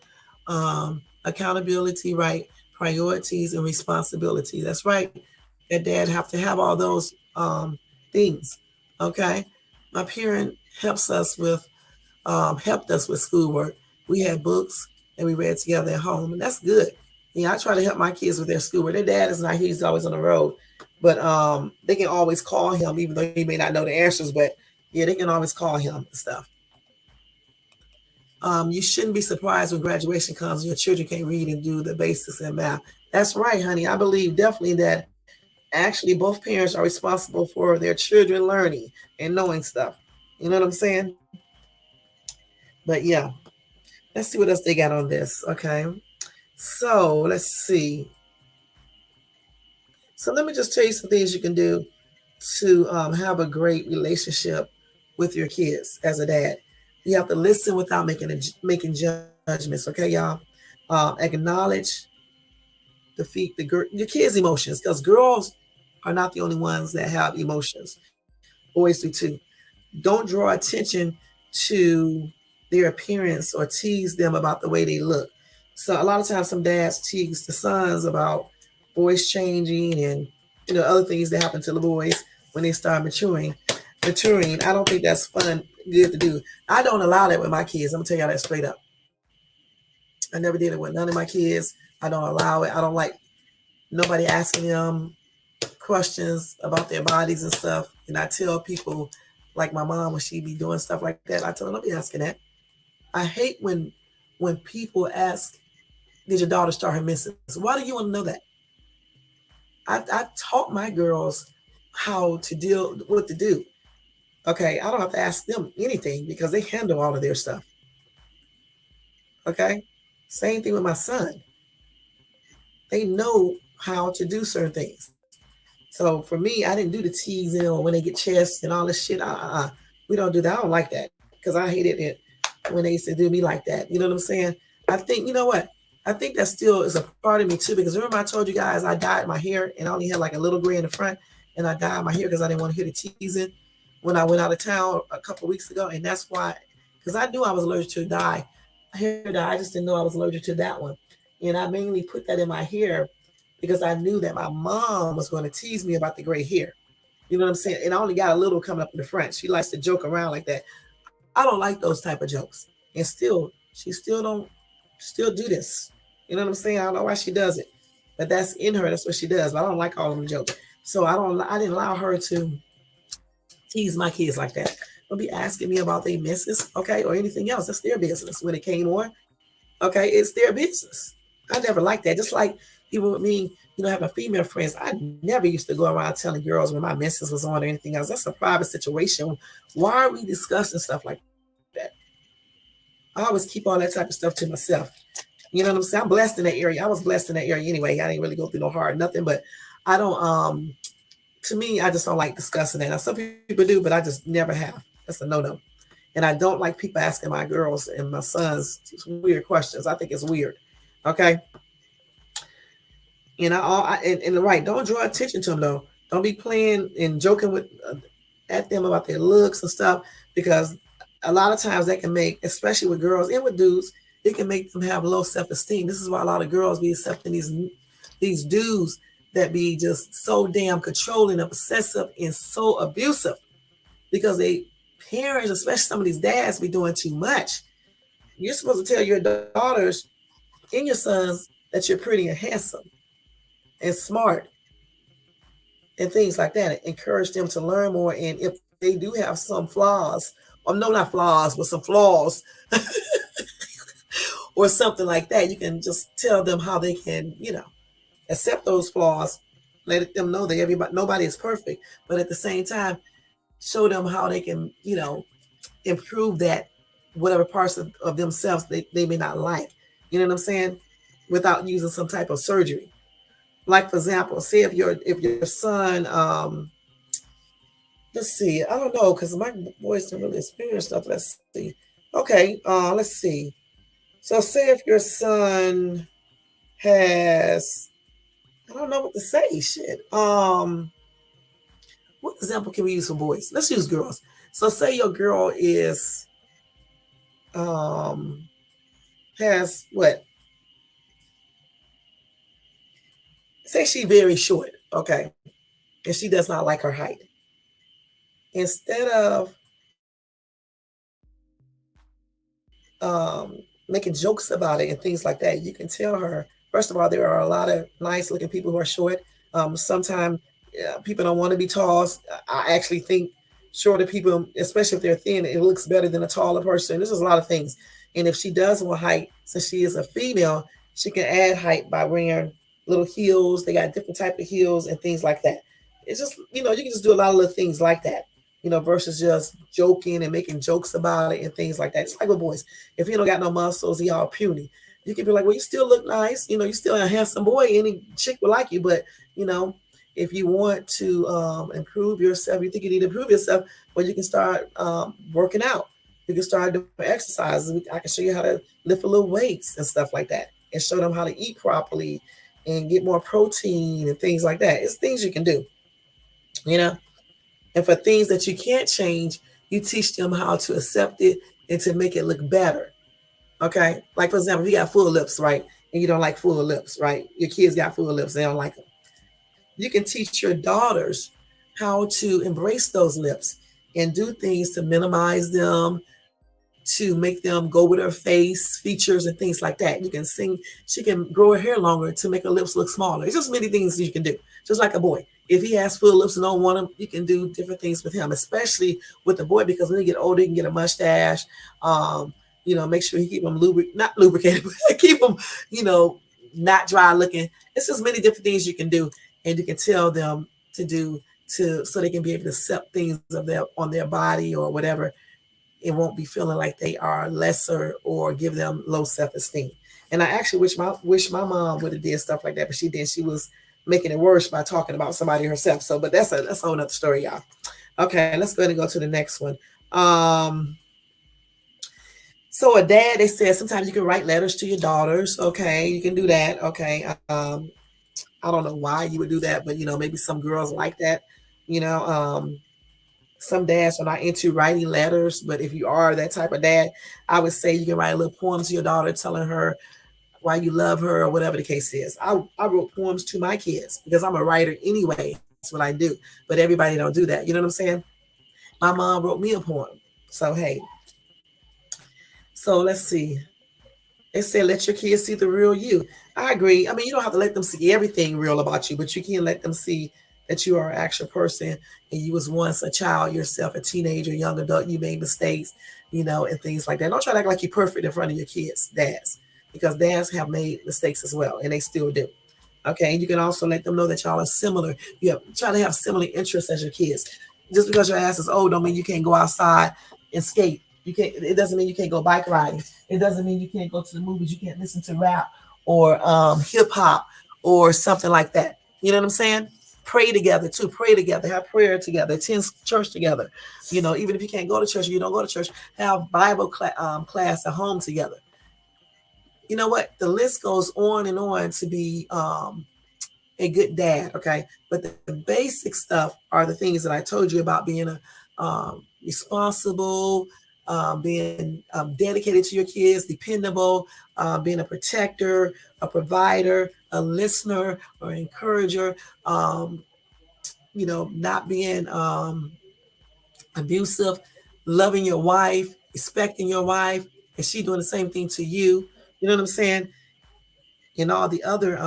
accountability, right? Priorities and responsibility. That's right. That dad have to have all those things. Okay. My parent helped us with schoolwork. We had books and we read together at home, and that's good. Yeah, I try to help my kids with their schoolwork. Their dad is not here; he's always on the road, but they can always call him, even though he may not know the answers. But yeah, they can always call him and stuff. You shouldn't be surprised when graduation comes and your children can't read and do the basics in math. That's right, honey. I believe definitely that actually both parents are responsible for their children learning and knowing stuff. You know what I'm saying? But yeah, let's see what else they got on this. Okay. So let's see. So let me just tell you some things you can do to have a great relationship with your kids as a dad. You have to listen without making judgments. Okay, y'all. Acknowledge, defeat your kids' emotions, because girls are not the only ones that have emotions. Boys do too. Don't draw attention to their appearance or tease them about the way they look. So a lot of times some dads tease the sons about voice changing and other things that happen to the boys when they start maturing. I don't think that's fun, good to do. I don't allow that with my kids. I'm gonna tell y'all that straight up. I never did it with none of my kids. I don't allow it. I don't like nobody asking them questions about their bodies and stuff. And I tell people, like my mom, when she be doing stuff like that, I tell them, don't be asking that. I hate when people ask, did your daughter start her menses? Why do you want to know that? I taught my girls how to deal, what to do. Okay, I don't have to ask them anything because they handle all of their stuff. Okay, same thing with my son. They know how to do certain things. So for me, I didn't do the teasing or when they get chest and all this shit. We don't do that. I don't like that because I hated it when they used to do me like that. You know what I'm saying? I think, you know what? I think that still is a part of me too, because remember I told you guys I dyed my hair and I only had like a little gray in the front, and I dyed my hair because I didn't want to hear the teasing when I went out of town a couple of weeks ago, and that's why, because I knew I was allergic to dye, hair dye. I just didn't know I was allergic to that one, and I mainly put that in my hair because I knew that my mom was going to tease me about the gray hair. You know what I'm saying? And I only got a little coming up in the front. She likes to joke around like that. I don't like those type of jokes. And still, she still don't still do this. You know what I'm saying? I don't know why she does it. But that's in her. That's what she does. But I don't like all of them jokes. So I didn't allow her to tease my kids like that. Don't be asking me about their misses, okay, or anything else. That's their business when it came on. Okay, it's their business. I never liked that. Just like even with me, having female friends, I never used to go around telling girls when my menses was on or anything else. That's a private situation. Why are we discussing stuff like that? I always keep all that type of stuff to myself. You know what I'm saying? I'm blessed in that area. I was blessed in that area anyway. I didn't really go through no hard nothing, but I don't to me, I just don't like discussing that. Now some people do, but I just never have. That's a no-no. And I don't like people asking my girls and my sons weird questions. I think it's weird. Okay. And right, don't draw attention to them though. Don't be playing and joking with at them about their looks and stuff, because a lot of times that can make, especially with girls and with dudes, it can make them have low self-esteem. This is why a lot of girls be accepting these dudes that be just so damn controlling, obsessive, and so abusive because they parents, especially some of these dads, be doing too much. You're supposed to tell your daughters and your sons that you're pretty and handsome and smart and things like that. Encourage them to learn more. And if they do have some flaws, or no, not flaws, but some flaws, or something like that, you can just tell them how they can, accept those flaws. Let them know that nobody is perfect, but at the same time, show them how they can, improve that whatever parts of themselves they may not like. You know what I'm saying? Without using some type of surgery. Like for example, say if your son, let's see, I don't know, because my boys didn't really experience stuff. Let's see. Okay, let's see. So say if your son has, I don't know what to say. Shit. What example can we use for boys? Let's use girls. So say your girl is um has what? Say she very short, okay, and she does not like her height. Instead of making jokes about it and things like that, you can tell her. First of all, there are a lot of nice looking people who are short. Sometimes people don't want to be tall. I actually think shorter people, especially if they're thin, it looks better than a taller person. This is a lot of things. And if she does want height, since she is a female, she can add height by wearing little heels. They got different type of heels and things like that. It's just, you can just do a lot of little things like that, versus just joking and making jokes about it and things like that. It's like with boys. If you don't got no muscles, he all puny. You can be like, well, you still look nice. You're still a handsome boy. Any chick will like you. But, if you want to improve yourself, you think you need to improve yourself, well, you can start working out. You can start doing exercises. I can show you how to lift a little weights and stuff like that, and show them how to eat properly and get more protein and things like that. It's things you can do, And for things that you can't change, you teach them how to accept it and to make it look better. Okay, like for example, if you got full lips, right, and you don't like full lips, right? Your kids got full lips, they don't like them. You can teach your daughters how to embrace those lips and do things to minimize them, to make them go with her face features and things like that. You can sing, she can grow her hair longer to make her lips look smaller. It's just many things you can do. Just like a boy. If he has full lips and don't want them, you can do different things with him, especially with the boy, because when he get older, he can get a mustache. Make sure he keep them not lubricated, but keep them, not dry looking. It's just many different things you can do, and you can tell them to do to so they can be able to accept things of their on their body or whatever. It won't be feeling like they are lesser or give them low self-esteem. And I actually wish my mom would have did stuff like that, but she didn't. She was making it worse by talking about somebody herself. So, but that's a whole nother story, y'all. Okay, let's go ahead and go to the next one. Um, so a dad, they said sometimes you can write letters to your daughters. Okay, you can do that. Okay. I don't know why you would do that, but maybe some girls like that. You know, um, some dads are not into writing letters, but if you are that type of dad, I would say you can write a little poem to your daughter telling her why you love her or whatever the case is. I wrote poems to my kids because I'm a writer anyway. That's what I do. But everybody don't do that. You know what I'm saying? My mom wrote me a poem. So hey, so let's see. They said let your kids see the real you. I agree. I mean, you don't have to let them see everything real about you, but you can let them see that you are an actual person and you was once a child yourself, a teenager, young adult. You made mistakes, and things like that. Don't try to act like you're perfect in front of your kids, dads, because dads have made mistakes as well, and they still do. Okay, and you can also let them know that y'all are similar. You have try to have similar interests as your kids. Just because your ass is old don't mean you can't go outside and skate. You can't. It doesn't mean you can't go bike riding. It doesn't mean you can't go to the movies. You can't listen to rap or hip hop or something like that. You know what I'm saying? Pray together too. Pray together. Have prayer together. Attend church together. Even if you can't go to church or you don't go to church, have Bible class at home together. You know what? The list goes on and on to be a good dad, okay? But the basic stuff are the things that I told you about being a responsible, being dedicated to your kids, dependable, being a protector, a provider, a listener, or encourager. Not being abusive, loving your wife, respecting your wife, and she doing the same thing to you. You know what I'm saying? And all the other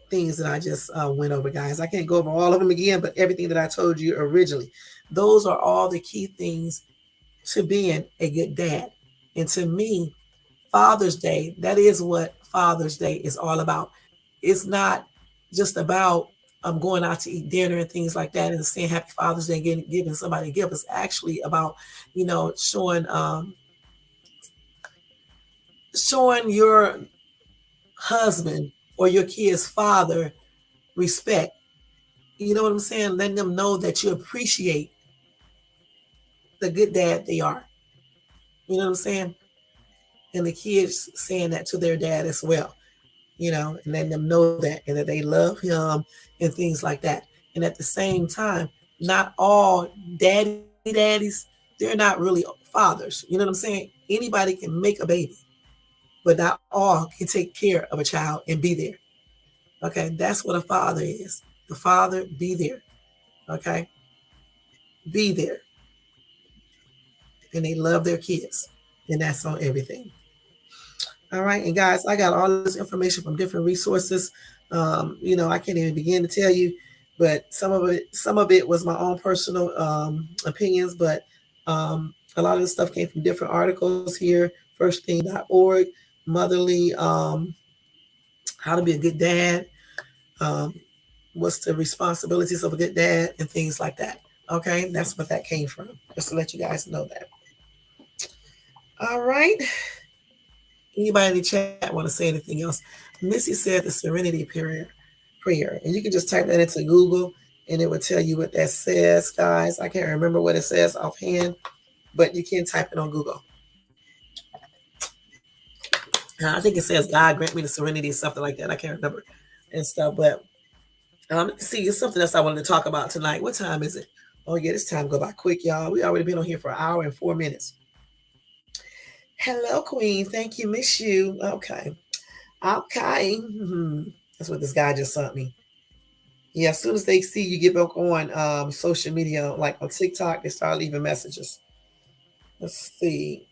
things that I just went over, guys. I can't go over all of them again, but everything that I told you originally, those are all the key things to being a good dad. And to me, Father's Day, that is what Father's Day is all about. It's not just about going out to eat dinner and things like that and saying Happy Father's Day and giving somebody a gift. It's actually about, showing your husband or your kid's father respect. You know what I'm saying? Letting them know that you appreciate the good dad they are. You know what I'm saying? And the kids saying that to their dad as well, and letting them know that and that they love him and things like that. And at the same time, not all daddies, they're not really fathers. You know what I'm saying? Anybody can make a baby, but not all can take care of a child and be there. Okay, that's what a father is. The father, be there. Okay, be there. And they love their kids. And that's on everything. All right. And guys, I got all this information from different resources. I can't even begin to tell you, but some of it was my own personal opinions, but a lot of this stuff came from different articles here. Firstthing.org, motherly, how to be a good dad, um, what's the responsibilities of a good dad, and things like that. Okay, that's what that came from. Just to let you guys know that. All right. Anybody in the chat want to say anything else? Missy said the serenity prayer. And you can just type that into Google and it will tell you what that says, guys. I can't remember what it says offhand, but you can type it on Google. I think it says God grant me the serenity, something like that. I can't remember and stuff. But see, it's something else I wanted to talk about tonight. What time is it? Oh yeah, this time go by quick, y'all. We already been on here for an hour and 4 minutes. Hello, Queen. Thank you. Miss you. Okay. Okay. That's what this guy just sent me. Yeah, as soon as they see you get back on social media, like on TikTok, they start leaving messages. Let's see.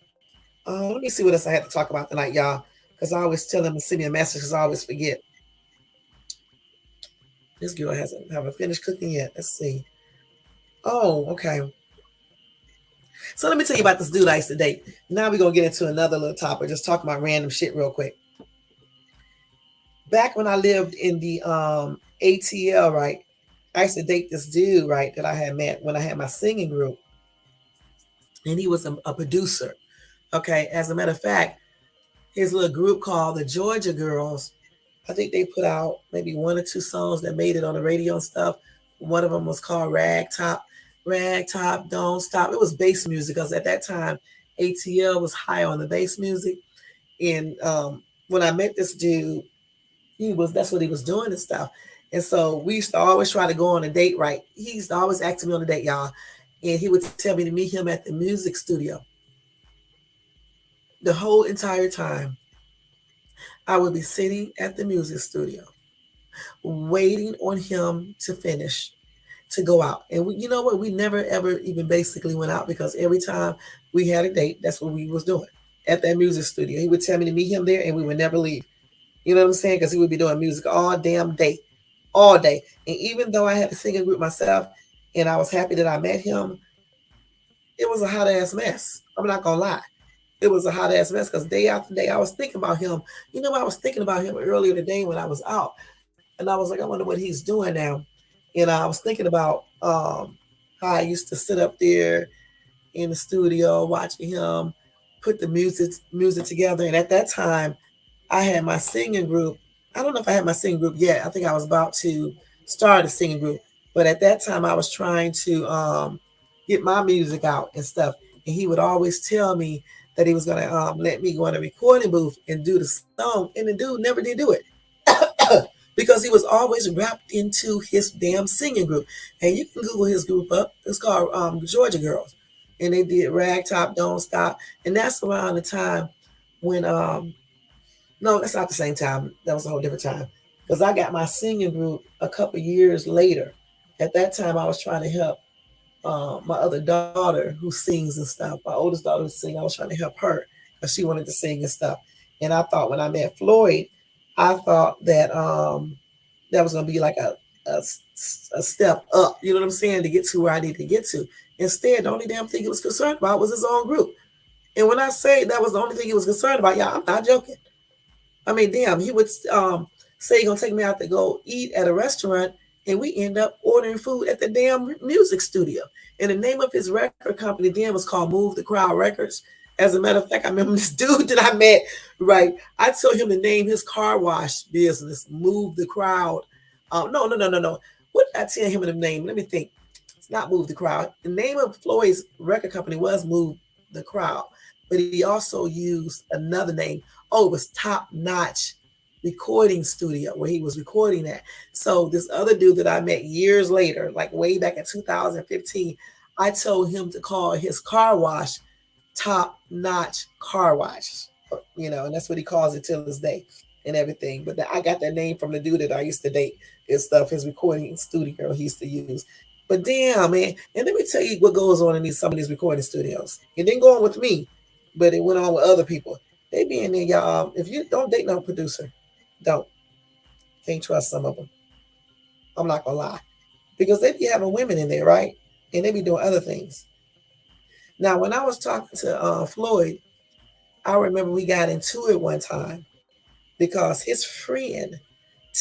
Let me see what else I had to talk about tonight, y'all. Because I always tell them to send me a message because I always forget. This girl haven't finished cooking yet. Let's see. Oh, okay. So let me tell you about this dude I used to date. Now we're gonna get into another little topic, just talking about random shit real quick. Back when I lived in the ATL, right? I used to date this dude, right, that I had met when I had my singing group. And he was a producer. Okay. As a matter of fact, his little group called the Georgia Girls, I think they put out maybe one or two songs that made it on the radio and stuff. One of them was called Rag Top, Don't Stop. It was bass music because at that time, ATL was high on the bass music. And when I met this dude, that's what he was doing and stuff. And so we used to always try to go on a date, right? He used to always ask me on a date, y'all. And he would tell me to meet him at the music studio. The whole entire time, I would be sitting at the music studio, waiting on him to finish to go out. And you know what? We never ever even basically went out because every time we had a date, that's what we was doing at that music studio. He would tell me to meet him there, and we would never leave. You know what I'm saying? Because he would be doing music all damn day, all day. And even though I had a singing group myself, and I was happy that I met him, it was a hot ass mess. I'm not gonna lie. It was a hot ass mess because day after day I was thinking about him. You know, I was thinking about him earlier today when I was out, and I was like, I wonder what he's doing now. And I was thinking about how I used to sit up there in the studio watching him put the music together. And at that time, I had my singing group. I don't know if I had my singing group yet. I think I was about to start a singing group, but at that time I was trying to get my music out and stuff. And he would always tell me that he was gonna let me go in a recording booth and do the song, and the dude never did do it. Because he was always wrapped into his damn singing group. And you can Google his group up. It's called Georgia Girls. And they did Rag Top, Don't Stop. And that's around the time when, no, that's not the same time. That was a whole different time. Because I got my singing group a couple years later. At that time, I was trying to help my other daughter who sings and stuff. My oldest daughter who sings, I was trying to help her because she wanted to sing and stuff. And I thought when I met Floyd, I thought that that was going to be like a step up, you know what I'm saying, to get to where I needed to get to. Instead, the only damn thing he was concerned about was his own group. And when I say that was the only thing he was concerned about, yeah, I'm not joking. I mean, damn, he would say he's going to take me out to go eat at a restaurant, and we end up ordering food at the damn music studio. And the name of his record company then was called Move the Crowd Records. As a matter of fact, I remember this dude that I met, right? I told him to name his car wash business Move the Crowd. No. What did I tell him in the name? Let me think. It's not Move the Crowd. The name of Floyd's record company was Move the Crowd, but he also used another name. Oh, it was Top Notch Recording Studio where he was recording at. So this other dude that I met years later, like way back in 2015, I told him to call his car wash Top Notch Car Wash, you know, and that's what he calls it till this day and everything. But I got that name from the dude that I used to date and stuff, his recording studio he used to use. But damn, man, and let me tell you what goes on in some of these recording studios. It didn't go on with me, but it went on with other people. They be in there, y'all. If you don't date no producer, don't. Can't trust some of them. I'm not gonna lie. Because they be having women in there, right? And they be doing other things. Now, when I was talking to Floyd, I remember we got into it one time because his friend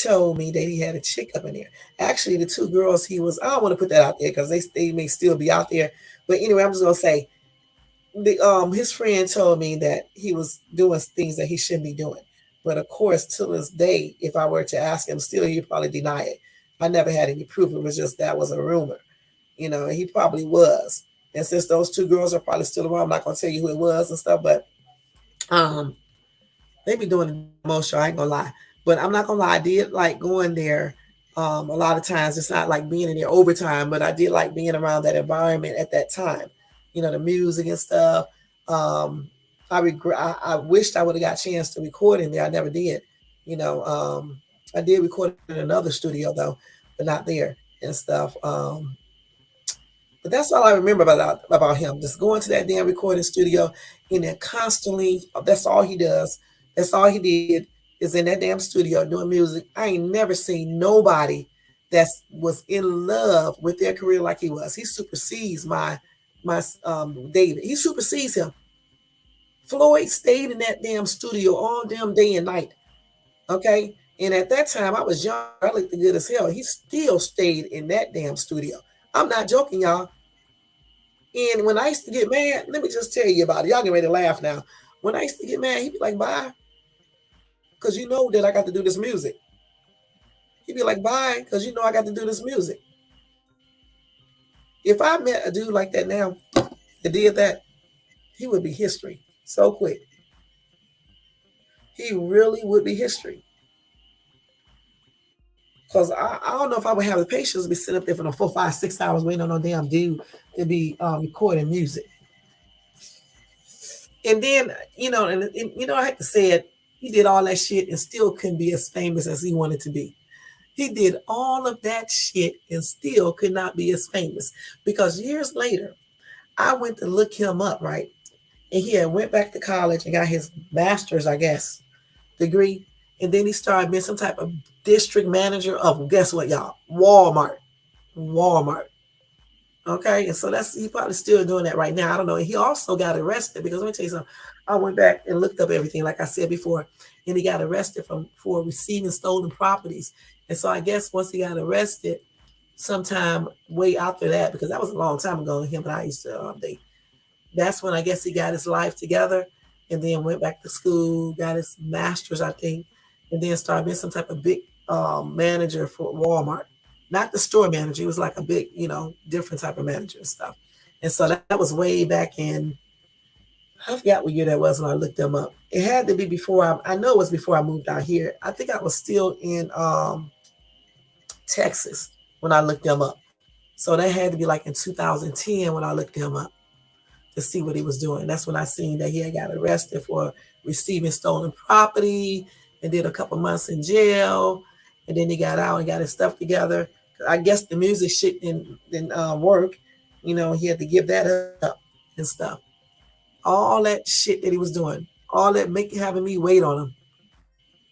told me that he had a chick up in there. Actually, the two girls he was, I don't want to put that out there because they may still be out there. But anyway, I'm just gonna say his friend told me that he was doing things that he shouldn't be doing. But of course, to this day, if I were to ask him, still he'd probably deny it. I never had any proof. It was just that was a rumor. You know, he probably was. And since those two girls are probably still around, I'm not gonna tell you who it was and stuff, but they be doing the most show, I ain't gonna lie. But I'm not gonna lie, I did like going there. A lot of times it's not like being in there overtime, but I did like being around that environment at that time. You know, the music and stuff. I regret. I wished I would have got a chance to record in there. I never did. You know, I did record in another studio though, but not there and stuff. But that's all I remember about him. Just going to that damn recording studio and then constantly. That's all he does. That's all he did is in that damn studio doing music. I ain't never seen nobody that was in love with their career like he was. He supersedes my David. He supersedes him. Floyd stayed in that damn studio all damn day and night. Okay. And at that time, I was young. I looked good as hell. He still stayed in that damn studio. I'm not joking, y'all. And when I used to get mad, let me just tell you about it. Y'all get ready to laugh now. When I used to get mad, he'd be like, bye. Because you know that I got to do this music. He'd be like, bye. Because you know I got to do this music. If I met a dude like that now that did that, he would be history so quick. He really would be history. Because I don't know if I would have the patience to be sitting up there for no 4, 5, 6 hours waiting on no damn dude to be recording music. And then, and I have to say it, he did all that shit and still couldn't be as famous as he wanted to be. He did all of that shit and still could not be as famous. Because years later, I went to look him up, right? And he had went back to college and got his master's, I guess, degree. And then he started being some type of district manager of, guess what, y'all? Walmart. Okay, and so he probably still doing that right now. I don't know. And he also got arrested because let me tell you something. I went back and looked up everything, like I said before, and he got arrested for receiving stolen properties. And so I guess once he got arrested, sometime way after that, because that was a long time ago, him and I used to date. That's when I guess he got his life together, and then went back to school, got his master's, I think, and then started being some type of big manager for Walmart. Not the store manager. He was like a big, different type of manager and stuff. And so that was way back in, I forgot what year that was when I looked them up. It had to be before I know it was before I moved out here. I think I was still in Texas when I looked them up. So that had to be like in 2010 when I looked him up to see what he was doing. That's when I seen that he had got arrested for receiving stolen property and did a couple months in jail. And then he got out and got his stuff together. I guess the music shit didn't work. He had to give that up and stuff. All that shit that he was doing, all that having me wait on him.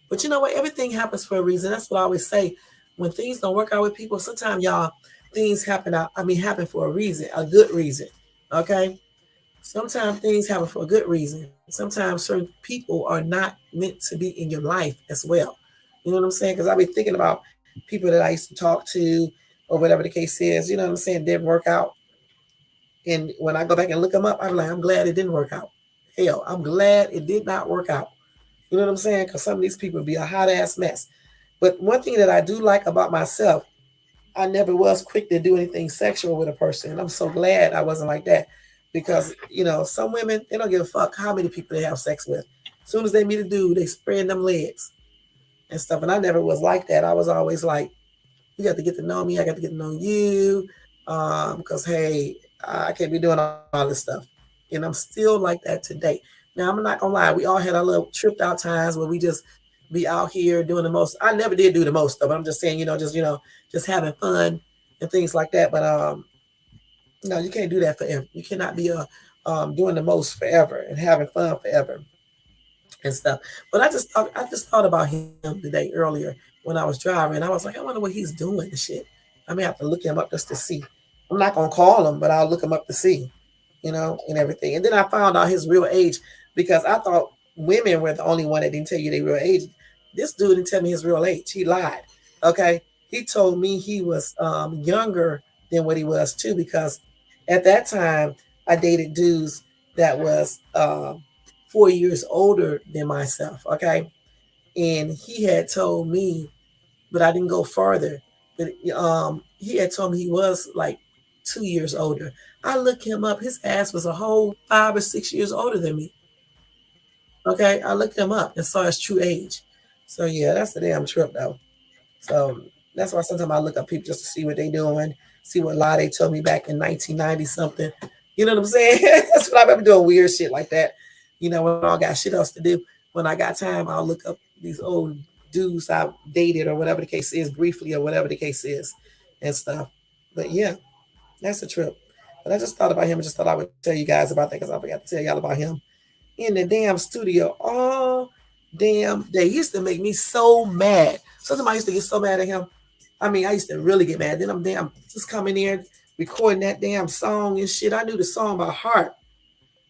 But you know what? Everything happens for a reason. That's what I always say. When things don't work out with people, sometimes y'all things happen for a reason, a good reason. Okay. Sometimes things happen for a good reason. Sometimes certain people are not meant to be in your life as well. You know what I'm saying? Because I've been thinking about people that I used to talk to or whatever the case is, you know what I'm saying, didn't work out. And when I go back and look them up, I'm like, I'm glad it didn't work out. Hell, I'm glad it did not work out. You know what I'm saying? Because some of these people would be a hot ass mess. But one thing that I do like about myself, I never was quick to do anything sexual with a person. And I'm so glad I wasn't like that. Because, some women, they don't give a fuck how many people they have sex with. As soon as they meet a dude, they spread them legs and stuff. And I never was like that. I was always like, you got to get to know me. I got to get to know you. Because, hey, I can't be doing all this stuff. And I'm still like that today. Now, I'm not going to lie. We all had our little tripped out times where we just be out here doing the most. I never did do the most of it. I'm just saying, just having fun and things like that. But, no, you can't do that forever. You cannot be doing the most forever and having fun forever and stuff. But I just thought about him today earlier when I was driving. I was like, I wonder what he's doing and shit. I may have to look him up just to see. I'm not gonna call him, but I'll look him up to see, and everything. And then I found out his real age because I thought women were the only one that didn't tell you their real age. This dude didn't tell me his real age. He lied. Okay, he told me he was younger than what he was too because at that time I dated dudes that was 4 years older than myself. Okay, and he had told me, but I didn't go further. But he had told me he was like 2 years older. I looked him up. His ass was a whole 5 or 6 years older than me. Okay, I looked him up and saw his true age. So yeah, that's a damn trip though. So that's why sometimes I look up people just to see what they doing, see what lie they told me back in 1990 something. You know what I'm saying? That's what I remember doing weird shit like that. when I got shit else to do, when I got time, I'll look up these old dudes I dated or whatever the case is, briefly or whatever the case is, and stuff. But yeah, that's a trip. But I just thought about him and just thought I would tell you guys about that because I forgot to tell y'all about him in the damn studio all damn day. He used to make me so mad. Sometimes I used to get so mad at him. I mean, I used to really get mad. Then I'm damn just coming in, recording that damn song and shit. I knew the song by heart,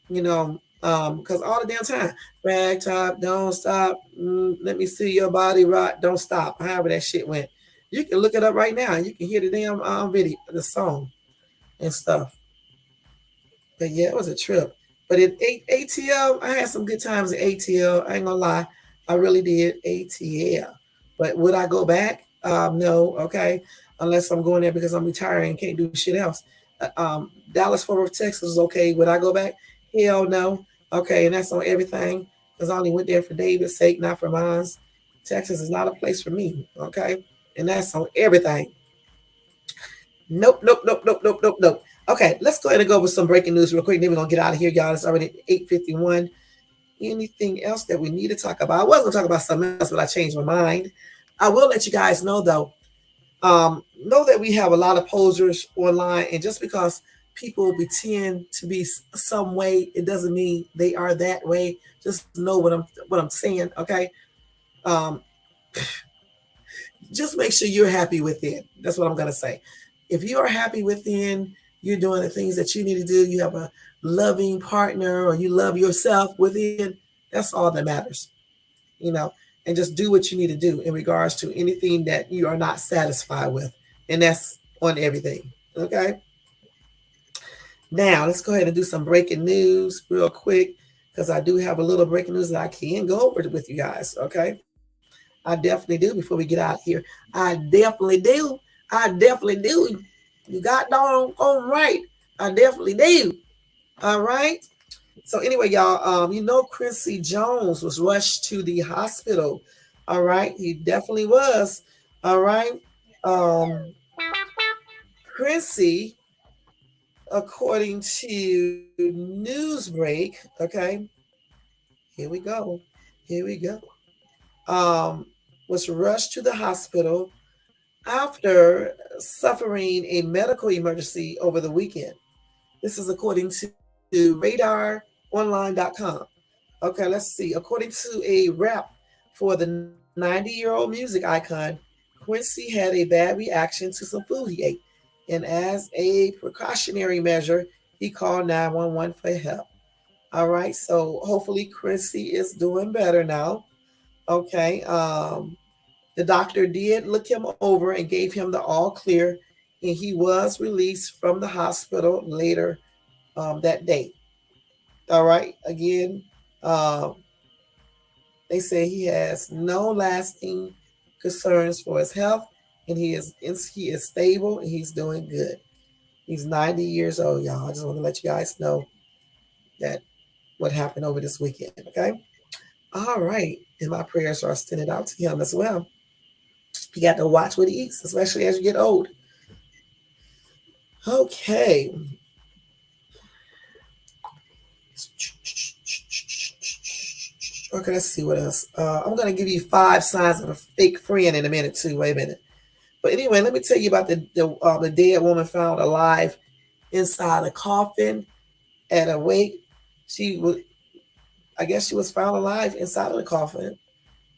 because all the damn time, ragtop, don't stop, let me see your body rock, don't stop. However that shit went, you can look it up right now and you can hear the damn video, the song and stuff. But yeah, it was a trip. But in ATL, I had some good times at ATL. I ain't gonna lie, I really did ATL. But would I go back? No. Okay, unless I'm going there because I'm retiring and can't do shit else. Dallas Fort Worth, Texas is okay. Would I go back? Hell no. Okay, and that's on everything because I only went there for David's sake, not for mine. Texas is not a place for me. Okay, and that's on everything. Nope, nope, nope, nope, nope, nope, nope. Okay, let's go ahead and go with some breaking news real quick. Then we're gonna get out of here, y'all. It's already 8:51. Anything else that we need to talk about? I was gonna talk about something else, but I changed my mind. I will let you guys know though. Know that we have a lot of posers online, and just because people pretend to be some way, it doesn't mean they are that way. Just know what I'm saying, okay? Um, just make sure you're happy within. That's what I'm gonna say. If you are happy within, you're doing the things that you need to do. You have a loving partner, or you love yourself within. That's all that matters, you know. And just do what you need to do in regards to anything that you are not satisfied with, and that's on everything. Okay. Now let's go ahead and do some breaking news real quick because I do have a little breaking news that I can go over with you guys. Okay. I definitely do before we get out here. I definitely do. I definitely do. You got on right. I definitely do. All right. So anyway, y'all, Quincy Jones was rushed to the hospital. All right. He definitely was. All right. Um, Quincy, according to Newsbreak, okay, here we go. Here we go. Um, was rushed to the hospital after suffering a medical emergency over the weekend. This is according to radaronline.com. Okay, let's see. According to a rep for the 90-year-old music icon, Quincy had a bad reaction to some food he ate. And as a precautionary measure, he called 911 for help. All right, so hopefully Quincy is doing better now. Okay, the doctor did look him over and gave him the all clear, and he was released from the hospital later that day. All right, again, um, they say he has no lasting concerns for his health, and he is stable and he's doing good. He's 90 years old, y'all. I just want to let you guys know that what happened over this weekend. Okay, all right, and my prayers are extended out to him as well. You got to watch what he eats, especially as you get old. Okay. Okay, let's see what else. I'm going to give you 5 signs of a fake friend in a minute, too. Wait a minute. But anyway, let me tell you about the dead woman found alive inside a coffin at a wake. I guess she was found alive inside of the coffin,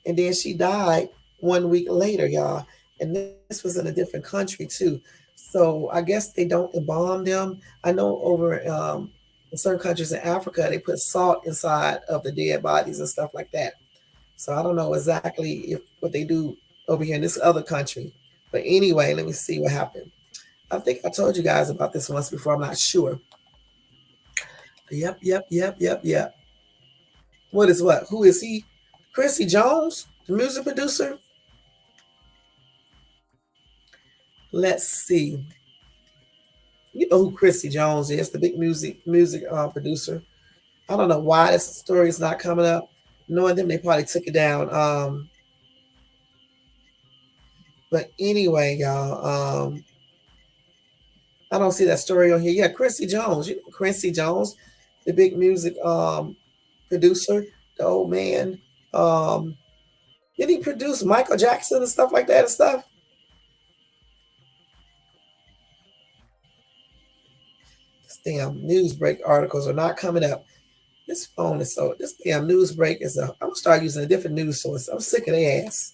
and then she died 1 week later, y'all. And this was in a different country too. So I guess they don't embalm them. I know over in certain countries in Africa they put salt inside of the dead bodies and stuff like that. So I don't know exactly if what they do over here in this other country. But anyway, let me see what happened. I think I told you guys about this once before. I'm not sure. Yep, yep, yep, yep, yep. What is what? Who is he? Quincy Jones, the music producer. Let's see. You know who Quincy Jones is, the big music producer. I don't know why this story is not coming up. Knowing them, they probably took it down. But anyway, y'all, I don't see that story on here. Yeah, Quincy Jones. You know Quincy Jones, the big music producer, the old man. Um, did he produce Michael Jackson and stuff like that and stuff? This damn news break articles are not coming up. This phone is so. This damn news break is a. I'm gonna start using a different news source. I'm sick of their ass.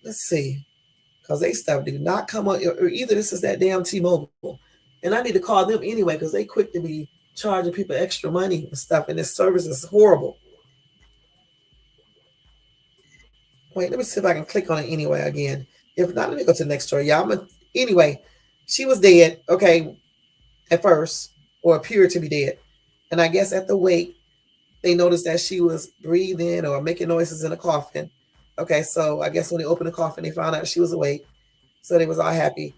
Let's see, because they stuff do not come on. Or either this is that damn T-Mobile, and I need to call them anyway because they quick to be charging people extra money and stuff, and this service is horrible. Wait, let me see if I can click on it anyway again. If not, let me go to the next story. Yeah, anyway. She was dead. Okay, at first, or appeared to be dead, and I guess at the wake they noticed that she was breathing or making noises in a coffin. Okay, so I guess when they opened the coffin, they found out she was awake. So they was all happy.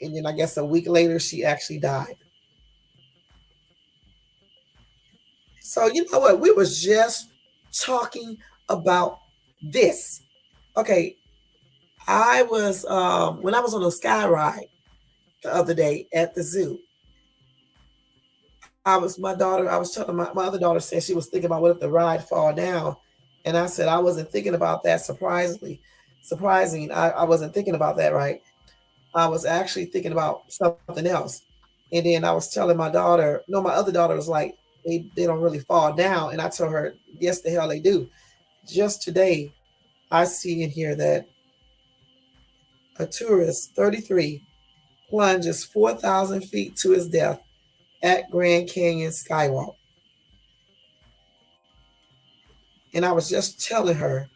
And then I guess a week later, she actually died. So you know what? We was just talking about this. Okay, I was when I was on a sky ride the other day at the zoo. I was my daughter. I was telling my other daughter said she was thinking about what if the ride fall down, and I said I wasn't thinking about that. Surprising. I wasn't thinking about that. Right. I was actually thinking about something else, and then I was telling my daughter. No, my other daughter was like, they don't really fall down, and I told her yes, the hell they do. Just today, I see in here that a tourist, 33, plunges 4,000 feet to his death at Grand Canyon Skywalk. And I was just telling her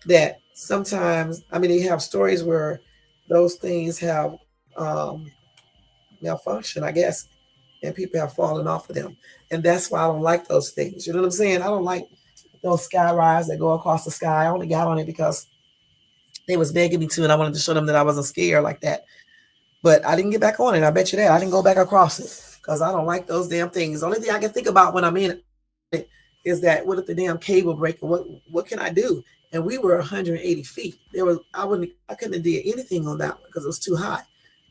that sometimes, I mean, they have stories where those things have malfunction, I guess, and people have fallen off of them. And that's why I don't like those things. You know what I'm saying? I don't like those sky rides that go across the sky. I only got on it because they was begging me to, and I wanted to show them that I wasn't scared like that. But I didn't get back on it. I bet you that. I didn't go back across it because I don't like those damn things. The only thing I can think about when I'm in it is that what if the damn cable break? What can I do? And we were 180 feet. I couldn't have did anything on that one because it was too high.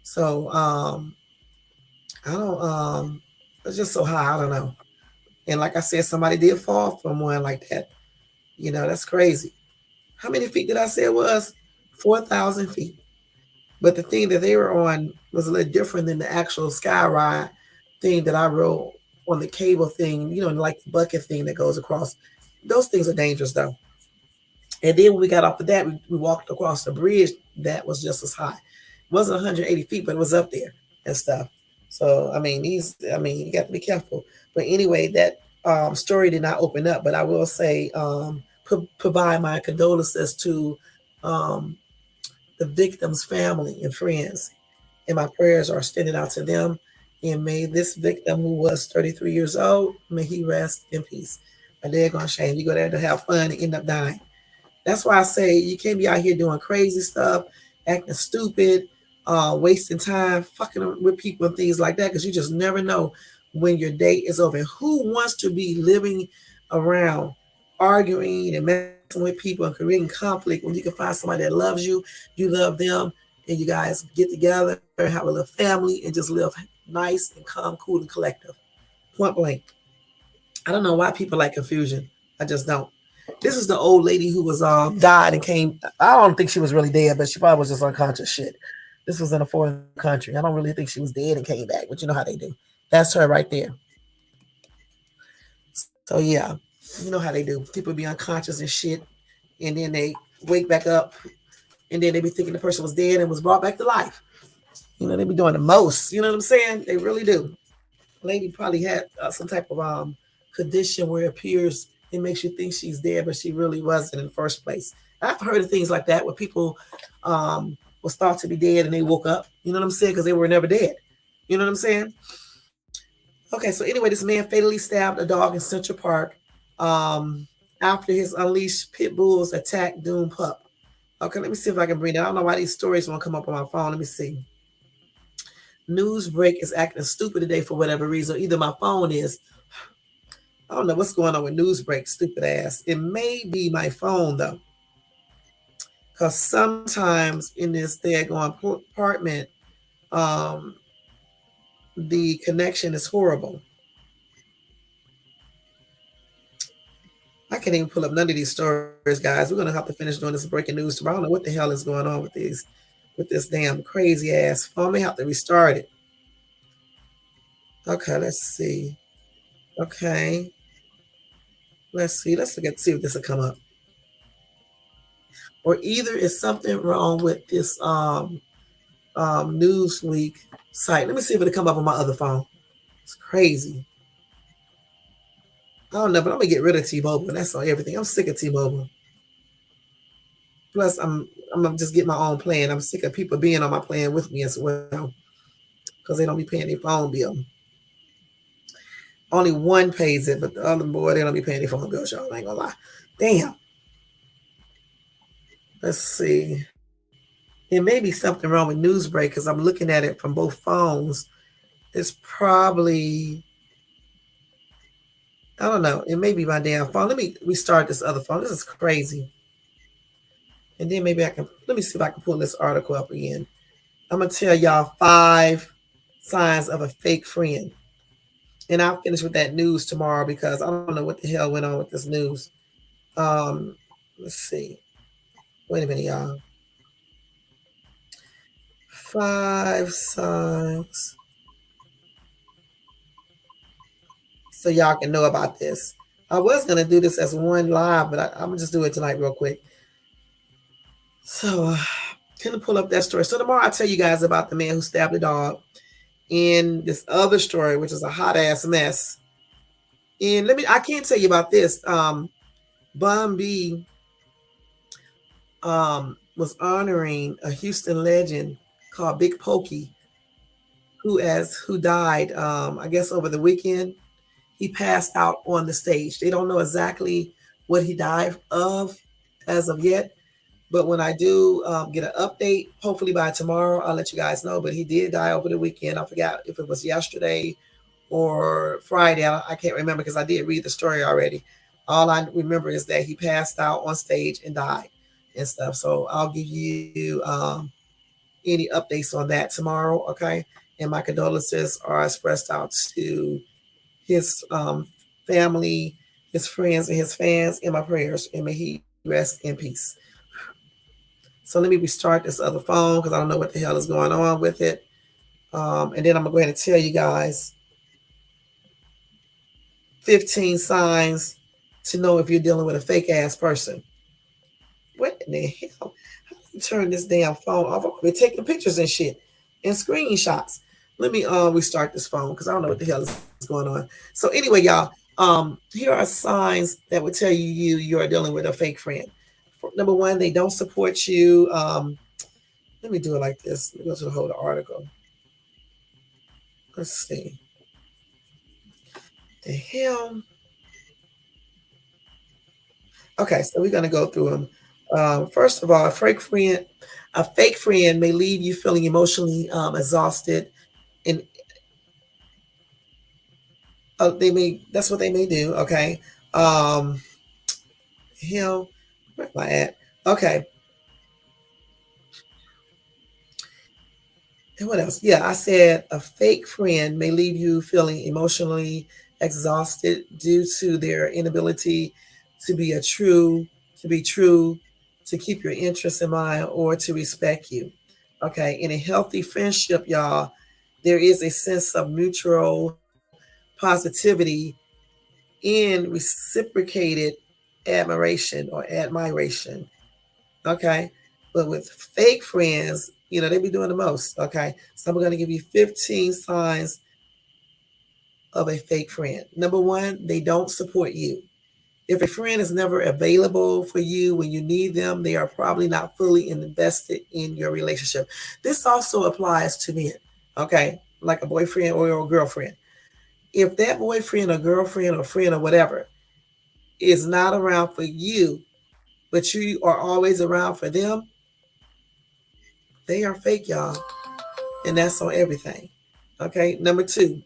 So I don't it's just so high. I don't know. And like I said, somebody did fall from one like that. You know, that's crazy. How many feet did I say it was? 4,000 feet. But the thing that they were on was a little different than the actual sky ride thing that I rode on the cable thing, you know, like the bucket thing that goes across. Those things are dangerous though. And then when we got off of that, we walked across the bridge that was just as high. It wasn't 180 feet, but it was up there and stuff. So I mean, you got to be careful. But anyway, that story did not open up. But I will say, provide my condolences to um, the victim's family and friends, and my prayers are extended out to them. And may this victim, who was 33 years old, may he rest in peace. A daggone shame. You go there to have fun and end up dying. That's why I say you can't be out here doing crazy stuff, acting stupid, wasting time, fucking with people and things like that, because you just never know when your date is over. Who wants to be living around arguing and messing with people and creating conflict when you can find somebody that loves you love them, and you guys get together and have a little family and just live nice and calm, cool, and collective. Point blank. I don't know why people like confusion. I just don't. This is the old lady who was died and came. I don't think she was really dead, but she probably was just unconscious shit. This was in a foreign country. I don't really think she was dead and came back, but you know how they do. That's her right there. So yeah, you know how they do. People be unconscious and shit, and then they wake back up, and then they be thinking the person was dead and was brought back to life. You know, they be doing the most. You know what I'm saying? They really do. Lady probably had some type of condition where it appears it makes you think she's dead, but she really wasn't in the first place. I've heard of things like that where people was thought to be dead and they woke up. You know what I'm saying? Because they were never dead. You know what I'm saying? Okay, so anyway, this man fatally stabbed a dog in Central Park um, after his unleashed pit bulls attacked Doom pup. Okay, let me see if I can bring it. I don't know why these stories won't come up on my phone. Let me see. News break is acting stupid today for whatever reason. Either my phone is. I don't know what's going on with Newsbreak, stupid ass. It may be my phone though, because sometimes in this daggone apartment, um, the connection is horrible. can't even pull up none of these stories, guys. We're gonna have to finish doing this breaking news tomorrow. I don't know what the hell is going on with this damn crazy ass phone. I may have to restart it. Okay, let's see. Okay, let's see. Let's see if this will come up. Or either is something wrong with this Newsweek site. Let me see if it'll come up on my other phone. It's crazy. I don't know, but I'm gonna get rid of T-Mobile. That's on everything. I'm sick of T-Mobile. Plus, I'm gonna just get my own plan. I'm sick of people being on my plan with me as well because they don't be paying their phone bill. Only one pays it, but the other boy they don't be paying their phone bill. Y'all ain't gonna lie. Damn. Let's see. It may be something wrong with Newsbreak because I'm looking at it from both phones. It's probably, I don't know. It may be my damn phone. Let me restart this other phone. This is crazy. And then maybe let me see if I can pull this article up again. I'm going to tell y'all 5 signs of a fake friend. And I'll finish with that news tomorrow because I don't know what the hell went on with this news. Let's see. Wait a minute, y'all. 5 signs. So y'all can know about this. I was going to do this as one live, but I'm going to just do it tonight real quick. So, couldn't pull up that story. So tomorrow I'll tell you guys about the man who stabbed a dog in this other story, which is a hot ass mess. And I can't tell you about this. Bun B was honoring a Houston legend called Big Pokey, who died, I guess over the weekend. He passed out on the stage. They don't know exactly what he died of as of yet. But when I do get an update, hopefully by tomorrow, I'll let you guys know. But he did die over the weekend. I forgot if it was yesterday or Friday. I can't remember because I did read the story already. All I remember is that he passed out on stage and died and stuff. So I'll give you any updates on that tomorrow, okay? And my condolences are expressed out to his family, his friends, and his fans in my prayers. And may he rest in peace. So let me restart this other phone because I don't know what the hell is going on with it. And then I'm going to go ahead and tell you guys 15 signs to know if you're dealing with a fake ass person. What in the hell? How do you turn this damn phone off? I've been taking pictures and shit and screenshots. Let me restart this phone because I don't know what the hell is going on. So anyway, y'all, here are signs that would tell you are dealing with a fake friend. Number 1, they don't support you. Let me do it like this. Let me go to the whole article. Let's see. The hell. Okay, so we're gonna go through them. First of all, a fake friend may leave you feeling emotionally exhausted, and that's what they may do. Okay. Hell, where am I at? Okay. And what else? Yeah, I said a fake friend may leave you feeling emotionally exhausted due to their inability to be true, to keep your interests in mind, or to respect you. Okay, in a healthy friendship, y'all, there is a sense of mutual positivity in reciprocated admiration or admiration. Okay, but with fake friends, they be doing the most. Okay, so I'm going to give you 15 signs of a fake friend. Number 1, they don't support you. If a friend is never available for you when you need them, they are probably not fully invested in your relationship. This also applies to men, okay, like a boyfriend or a girlfriend. If that boyfriend or girlfriend or friend or whatever is not around for you, but you are always around for them, they are fake, y'all. And that's on everything. Okay. Number 2,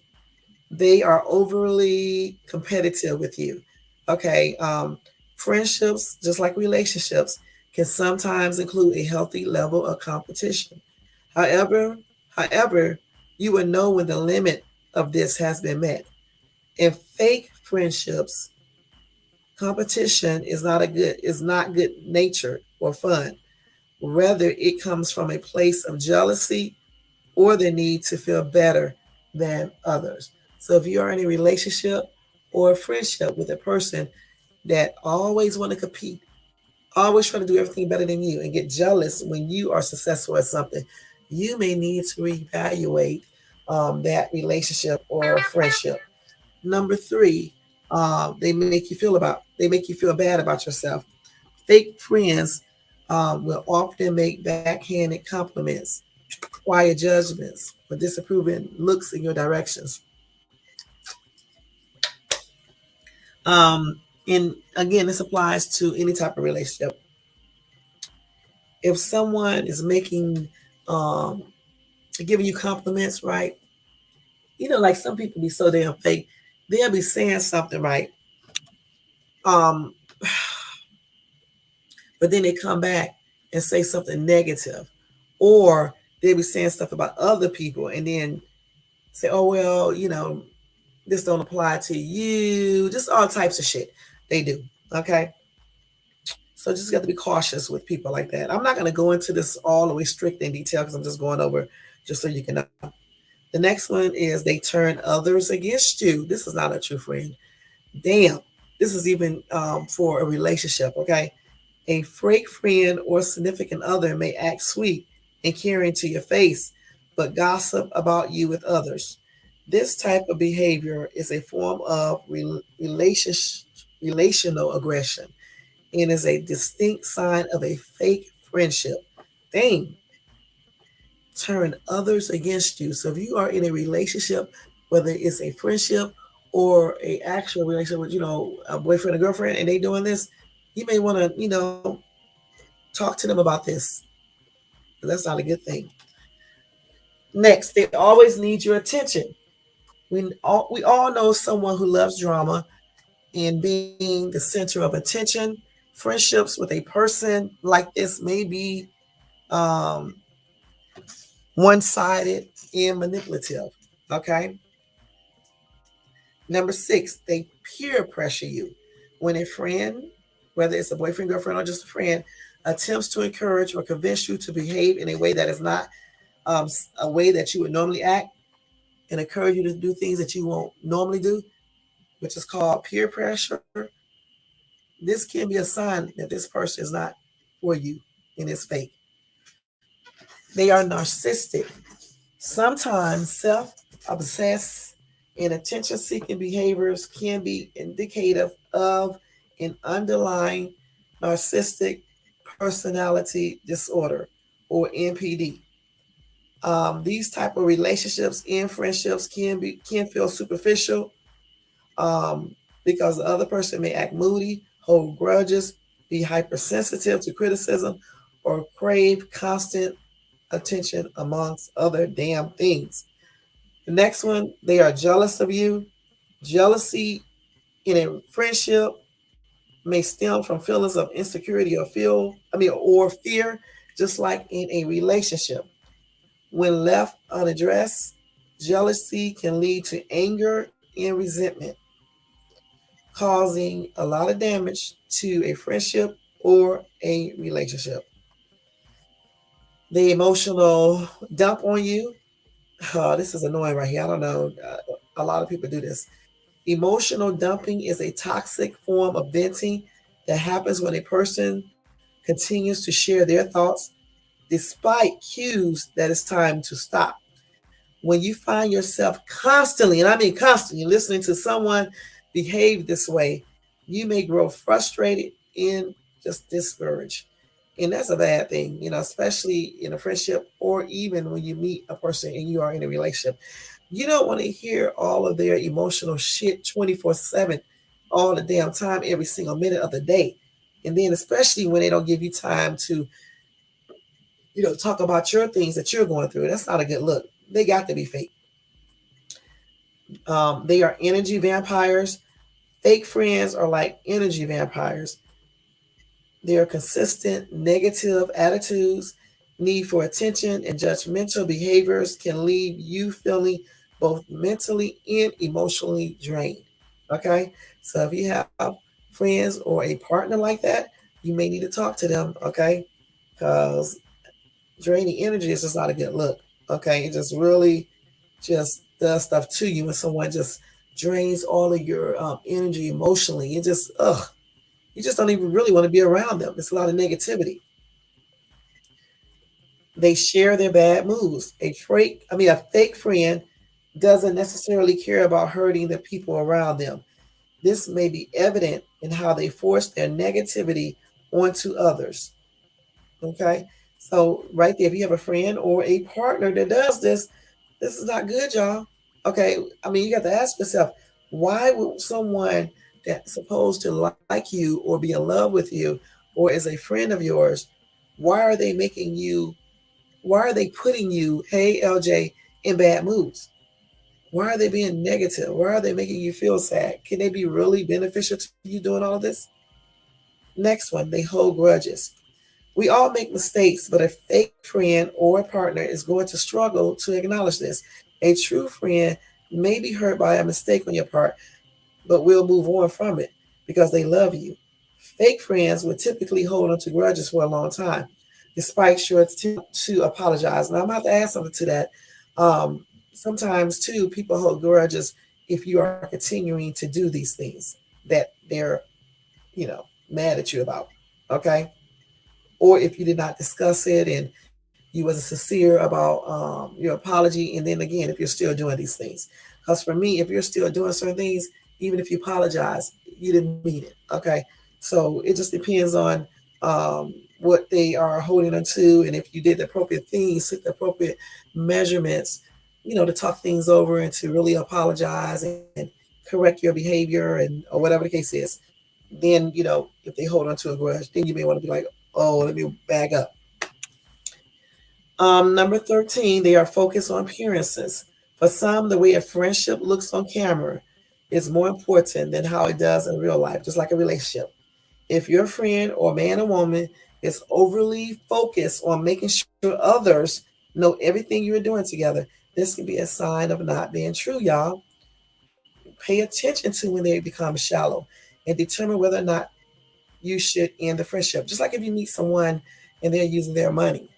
they are overly competitive with you. Okay. Friendships, just like relationships, can sometimes include a healthy level of competition. However, you will know when the limit of this has been met. And fake friendships Competition is not good nature or fun. Rather, it comes from a place of jealousy or the need to feel better than others. So if you are in a relationship or a friendship with a person that always want to compete, always trying to do everything better than you and get jealous when you are successful at something, you may need to reevaluate that relationship or friendship. Number three, they make you feel bad about yourself. Fake friends will often make backhanded compliments, quiet judgments, or disapproving looks in your directions. And again, this applies to any type of relationship. If someone is um, giving you compliments, right? Like some people be so damn fake. They'll be saying something, right? Um, but then they come back and say something negative, or they'll be saying stuff about other people, and then say, "Oh well, this don't apply to you." Just all types of shit they do. Okay, so just got to be cautious with people like that. I'm not going to go into this all the way strict in detail because I'm just going over just so you can know. The next one is they turn others against you. This is not a true friend. Damn, this is even for a relationship. Okay, a fake friend or significant other may act sweet and caring to your face, but gossip about you with others. This type of behavior is a form of relational aggression and is a distinct sign of a fake friendship. Dang, turn others against you. So if you are in a relationship, whether it's a friendship or a actual relationship with, a boyfriend or girlfriend, and they doing this, you may want to, talk to them about this. That's not a good thing. Next, they always need your attention. We all know someone who loves drama and being the center of attention. Friendships with a person like this may be um, one-sided and manipulative. Okay. Number six, they peer pressure you. When a friend, whether it's a boyfriend, girlfriend, or just a friend, attempts to encourage or convince you to behave in a way that is not a way that you would normally act, and encourage you to do things that you won't normally do, which is called peer pressure, this can be a sign that this person is not for you and is fake. They are narcissistic. Sometimes self obsessed and attention seeking behaviors can be indicative of an underlying narcissistic personality disorder or NPD. These type of relationships and friendships can feel superficial um, because the other person may act moody, hold grudges, be hypersensitive to criticism, or crave constant attention amongst other damn things. The next one, they are jealous of you. Jealousy in a friendship may stem from feelings of insecurity or fear, just like in a relationship. When left unaddressed, jealousy can lead to anger and resentment, causing a lot of damage to a friendship or a relationship. The emotional dump on you. Oh, this is annoying right here. I don't know. A lot of people do this. Emotional dumping is a toxic form of venting that happens when a person continues to share their thoughts despite cues that it's time to stop. When you find yourself constantly, and I mean constantly, listening to someone behave this way, you may grow frustrated and just discouraged. And that's a bad thing, especially in a friendship or even when you meet a person and you are in a relationship. You don't want to hear all of their emotional shit 24/7, all the damn time, every single minute of the day. And then, especially when they don't give you time to, talk about your things that you're going through. That's not a good look. They got to be fake. They are energy vampires. Fake friends are like energy vampires. Their consistent negative attitudes, need for attention, and judgmental behaviors can leave you feeling both mentally and emotionally drained. Okay? So if you have friends or a partner like that, you may need to talk to them, okay? Because draining energy is just not a good look, okay? It just really just does stuff to you when someone just drains all of your energy emotionally. It just, ugh, you just don't even really want to be around them. It's a lot of negativity. They share their bad moods. A fake friend doesn't necessarily care about hurting the people around them. This may be evident in how they force their negativity onto others. Okay. So right there, if you have a friend or a partner that does this, this is not good, y'all. Okay. I mean, you got to ask yourself, why would someone that's supposed to like you or be in love with you or is a friend of yours, why are they making you, why are they putting you, hey, LJ, in bad moods? Why are they being negative? Why are they making you feel sad? Can they be really beneficial to you doing all of this? Next one, they hold grudges. We all make mistakes, but a fake friend or a partner is going to struggle to acknowledge this. A true friend may be hurt by a mistake on your part, but will move on from it because they love you. Fake friends will typically hold on to grudges for a long time, despite sure to apologize. Now, I'm about to add something to that. Sometimes, too, people hold grudges if you are continuing to do these things that they're, mad at you about. Okay, or if you did not discuss it and you wasn't sincere about your apology, and then again, if you're still doing these things. Because for me, if you're still doing certain things, even if you apologize, you didn't mean it. Okay, so it just depends on what they are holding on to, and if you did the appropriate things, took the appropriate measurements, to talk things over and to really apologize and correct your behavior and or whatever the case is. Then if they hold on to a grudge, then you may want to be like, oh, let me back up. Number 13, they are focused on appearances. For some, the way a friendship looks on camera is more important than how it does in real life, just like a relationship. If your friend or man or woman is overly focused on making sure others know everything you're doing together, this can be a sign of not being true, y'all. Pay attention to when they become shallow and determine whether or not you should end the friendship. Just like if you meet someone and they're using their money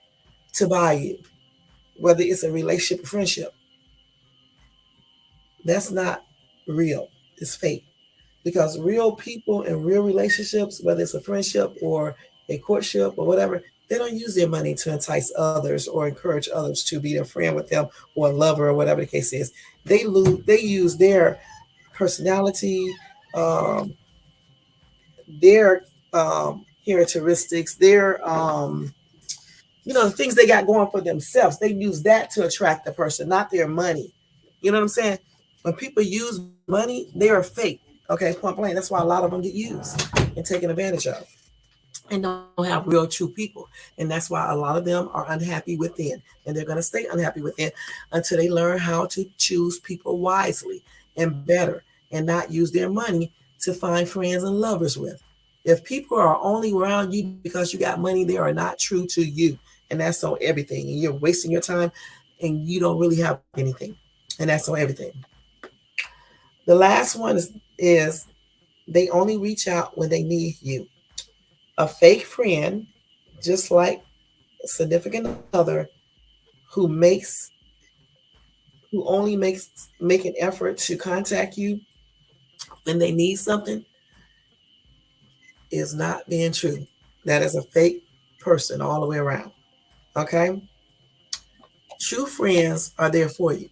to buy you, whether it's a relationship or friendship, that's not real. It's fake. Because real people and real relationships, whether it's a friendship or a courtship or whatever, they don't use their money to entice others or encourage others to be their friend with them or a lover or whatever the case is. They use their personality, um, their characteristics, their the things they got going for themselves. They use that to attract the person, not their money. You know what I'm saying? When people use money, they are fake. Okay, point blank. That's why a lot of them get used and taken advantage of and don't have real true people. And that's why a lot of them are unhappy within. And they're going to stay unhappy within until they learn how to choose people wisely and better and not use their money to find friends and lovers with. If people are only around you because you got money, they are not true to you. And that's on everything. And you're wasting your time and you don't really have anything. And that's on everything. The last one is they only reach out when they need you. A fake friend, just like a significant other, who makes who only make an effort to contact you when they need something is not being true. That is a fake person all the way around. Okay? True friends are there for you,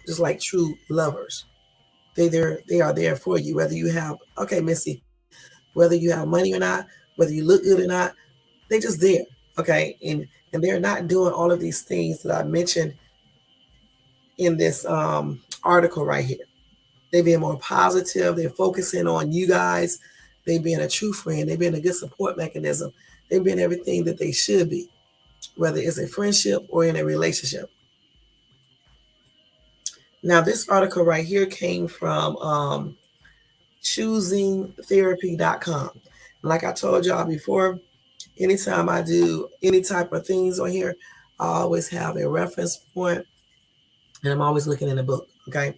just like true lovers. They are there for you, whether you have okay, Missy, whether you have money or not, whether you look good or not, they just there. Okay. And they're not doing all of these things that I mentioned in this article right here. They're being more positive, they're focusing on you guys, they being a true friend, they being a good support mechanism, they being everything that they should be, whether it's a friendship or in a relationship. Now, this article right here came from choosingtherapy.com. Like I told y'all before, anytime I do any type of things on here, I always have a reference point and I'm always looking in the book. Okay.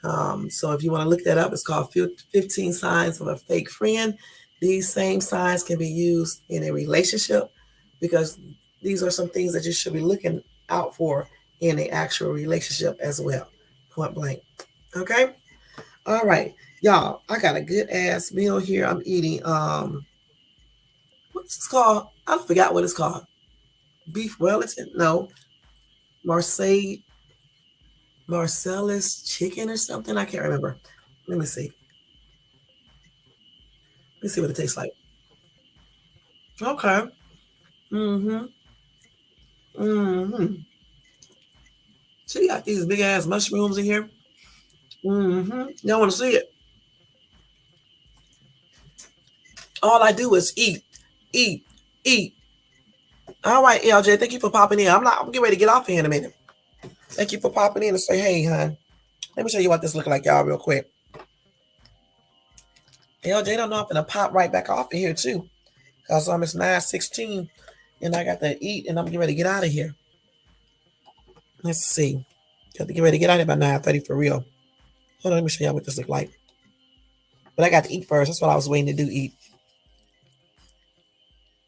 So if you want to look that up, it's called 15 Signs of a Fake Friend. These same signs can be used in a relationship because these are some things that you should be looking out for in an actual relationship as well. Point blank. Okay? All right. Y'all, I got a good ass meal here. I'm eating what's it called? I forgot what it's called. Beef Wellington? No. Marcellus chicken or something. I can't remember. Let me see. Let me see what it tastes like. Okay. Mm-hmm. Mm-hmm. She got these big ass mushrooms in here. Mm-hmm. Y'all want to see it? All I do is eat, eat, eat. All right, LJ. Thank you for popping in. I'm getting ready to get off here in a minute. Thank you for popping in and say, hey, hon. Let me show you what this looks like, y'all, real quick. LJ don't know I'm gonna pop right back off of here too. Cause it's 9:16 and I got to eat and I'm getting ready to get out of here. Let's see. Got to get ready to get out of here by 9:30 for real. Hold on, let me show y'all what this looks like. But I got to eat first. That's what I was waiting to do, eat.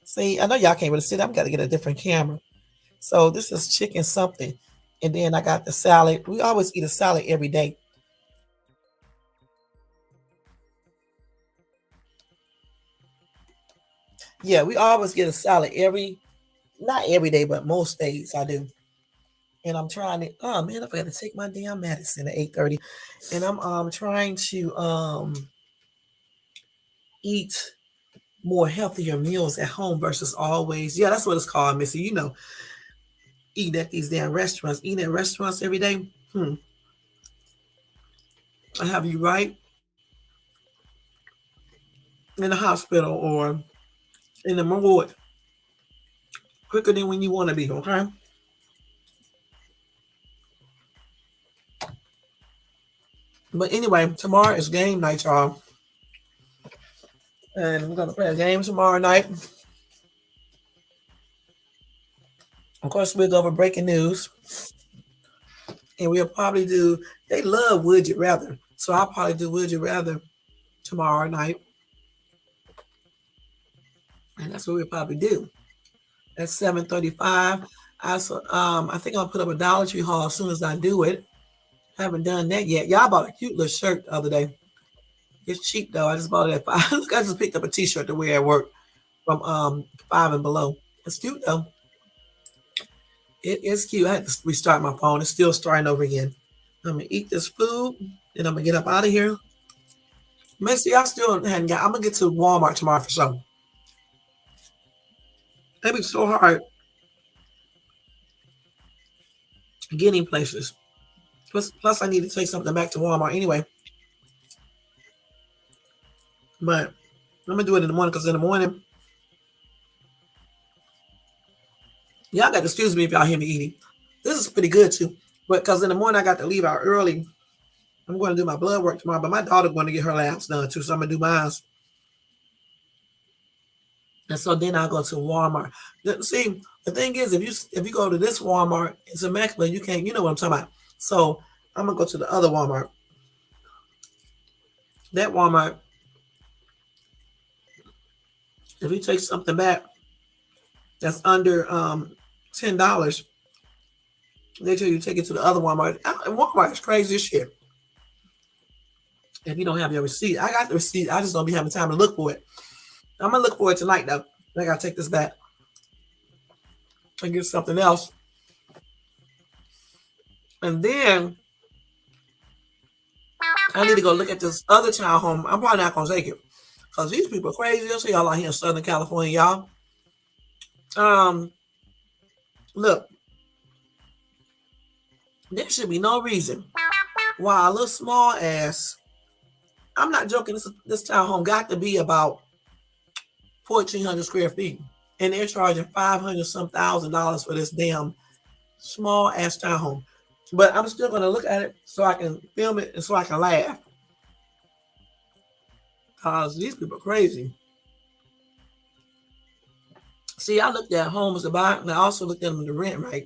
See, I know y'all can't really see that. I've got to get a different camera. So this is chicken something. And then I got the salad. We always eat a salad every day. Yeah, we always get a salad not every day, but most days I do. And I'm trying to, oh man, I forgot to take my damn medicine at 8:30. And I'm trying to eat more healthier meals at home versus always. Yeah, that's what it's called, Missy. Eating at these damn restaurants. Eating at restaurants every day. I have you right in the hospital or in the ward quicker than when you want to be, okay? But anyway, tomorrow is game night, y'all. And we're gonna play a game tomorrow night. Of course, we'll go over breaking news. And we'll probably do, they love Would You Rather. So I'll probably do Would You Rather tomorrow night. And that's what we'll probably do. At 7:35. I think I'll put up a Dollar Tree haul as soon as I do it. Haven't done that yet. Y'all bought a cute little shirt the other day. It's cheap though. I just bought it at $5. Look, I just picked up a t-shirt to wear at work from Five and Below. It's cute though. It is cute. I had to restart my phone. It's still starting over again. I'm gonna eat this food, then I'm gonna get up out of here. Missy, I still hadn't got. I'm gonna get to Walmart tomorrow for something. It'd be so hard getting places. Plus, I need to take something back to Walmart anyway. But I'm gonna do it in the morning because in the morning, y'all got to excuse me if y'all hear me eating. This is pretty good too. But because in the morning I got to leave out early. I'm going to do my blood work tomorrow, but my daughter's going to get her labs done too, so I'm gonna do mine. And so then I'll go to Walmart. See, the thing is, if you go to this Walmart, it's immaculate. You can't, you know what I'm talking about. So I'm gonna go to the other Walmart. That Walmart, if you take something back that's under $10, they tell you to take it to the other Walmart. Walmart is crazy as shit. If you don't have your receipt, I got the receipt. I just don't be having time to look for it. I'm gonna look for it tonight though. I gotta take this back and get something else. And then I need to go look at this other townhome. I'm probably not gonna take it because these people are crazy. You'll see y'all out here in Southern California, y'all. Look, there should be no reason why a little small ass. I'm not joking. This townhome got to be about 1,400 square feet, and they're charging $500 some $1,000 for this damn small ass townhome. But I'm still gonna look at it so I can film it and so I can laugh. Cause these people are crazy. See, I looked at homes to buy, and I also looked at them to rent, right?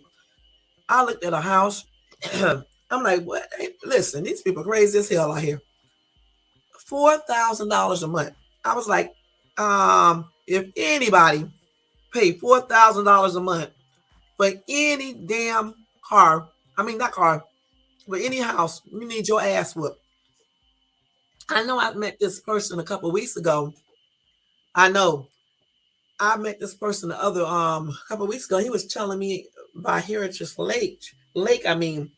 I looked at a house I'm like, what? Hey, listen, these people crazy as hell out here. $4,000 a month. I was like, if anybody paid $4,000 a month for any damn car, I mean not car, but any house, you need your ass whooped. I know I met this person a couple of weeks ago. I know I met this person the other a couple of weeks ago. He was telling me by Heritage Lake, I mean,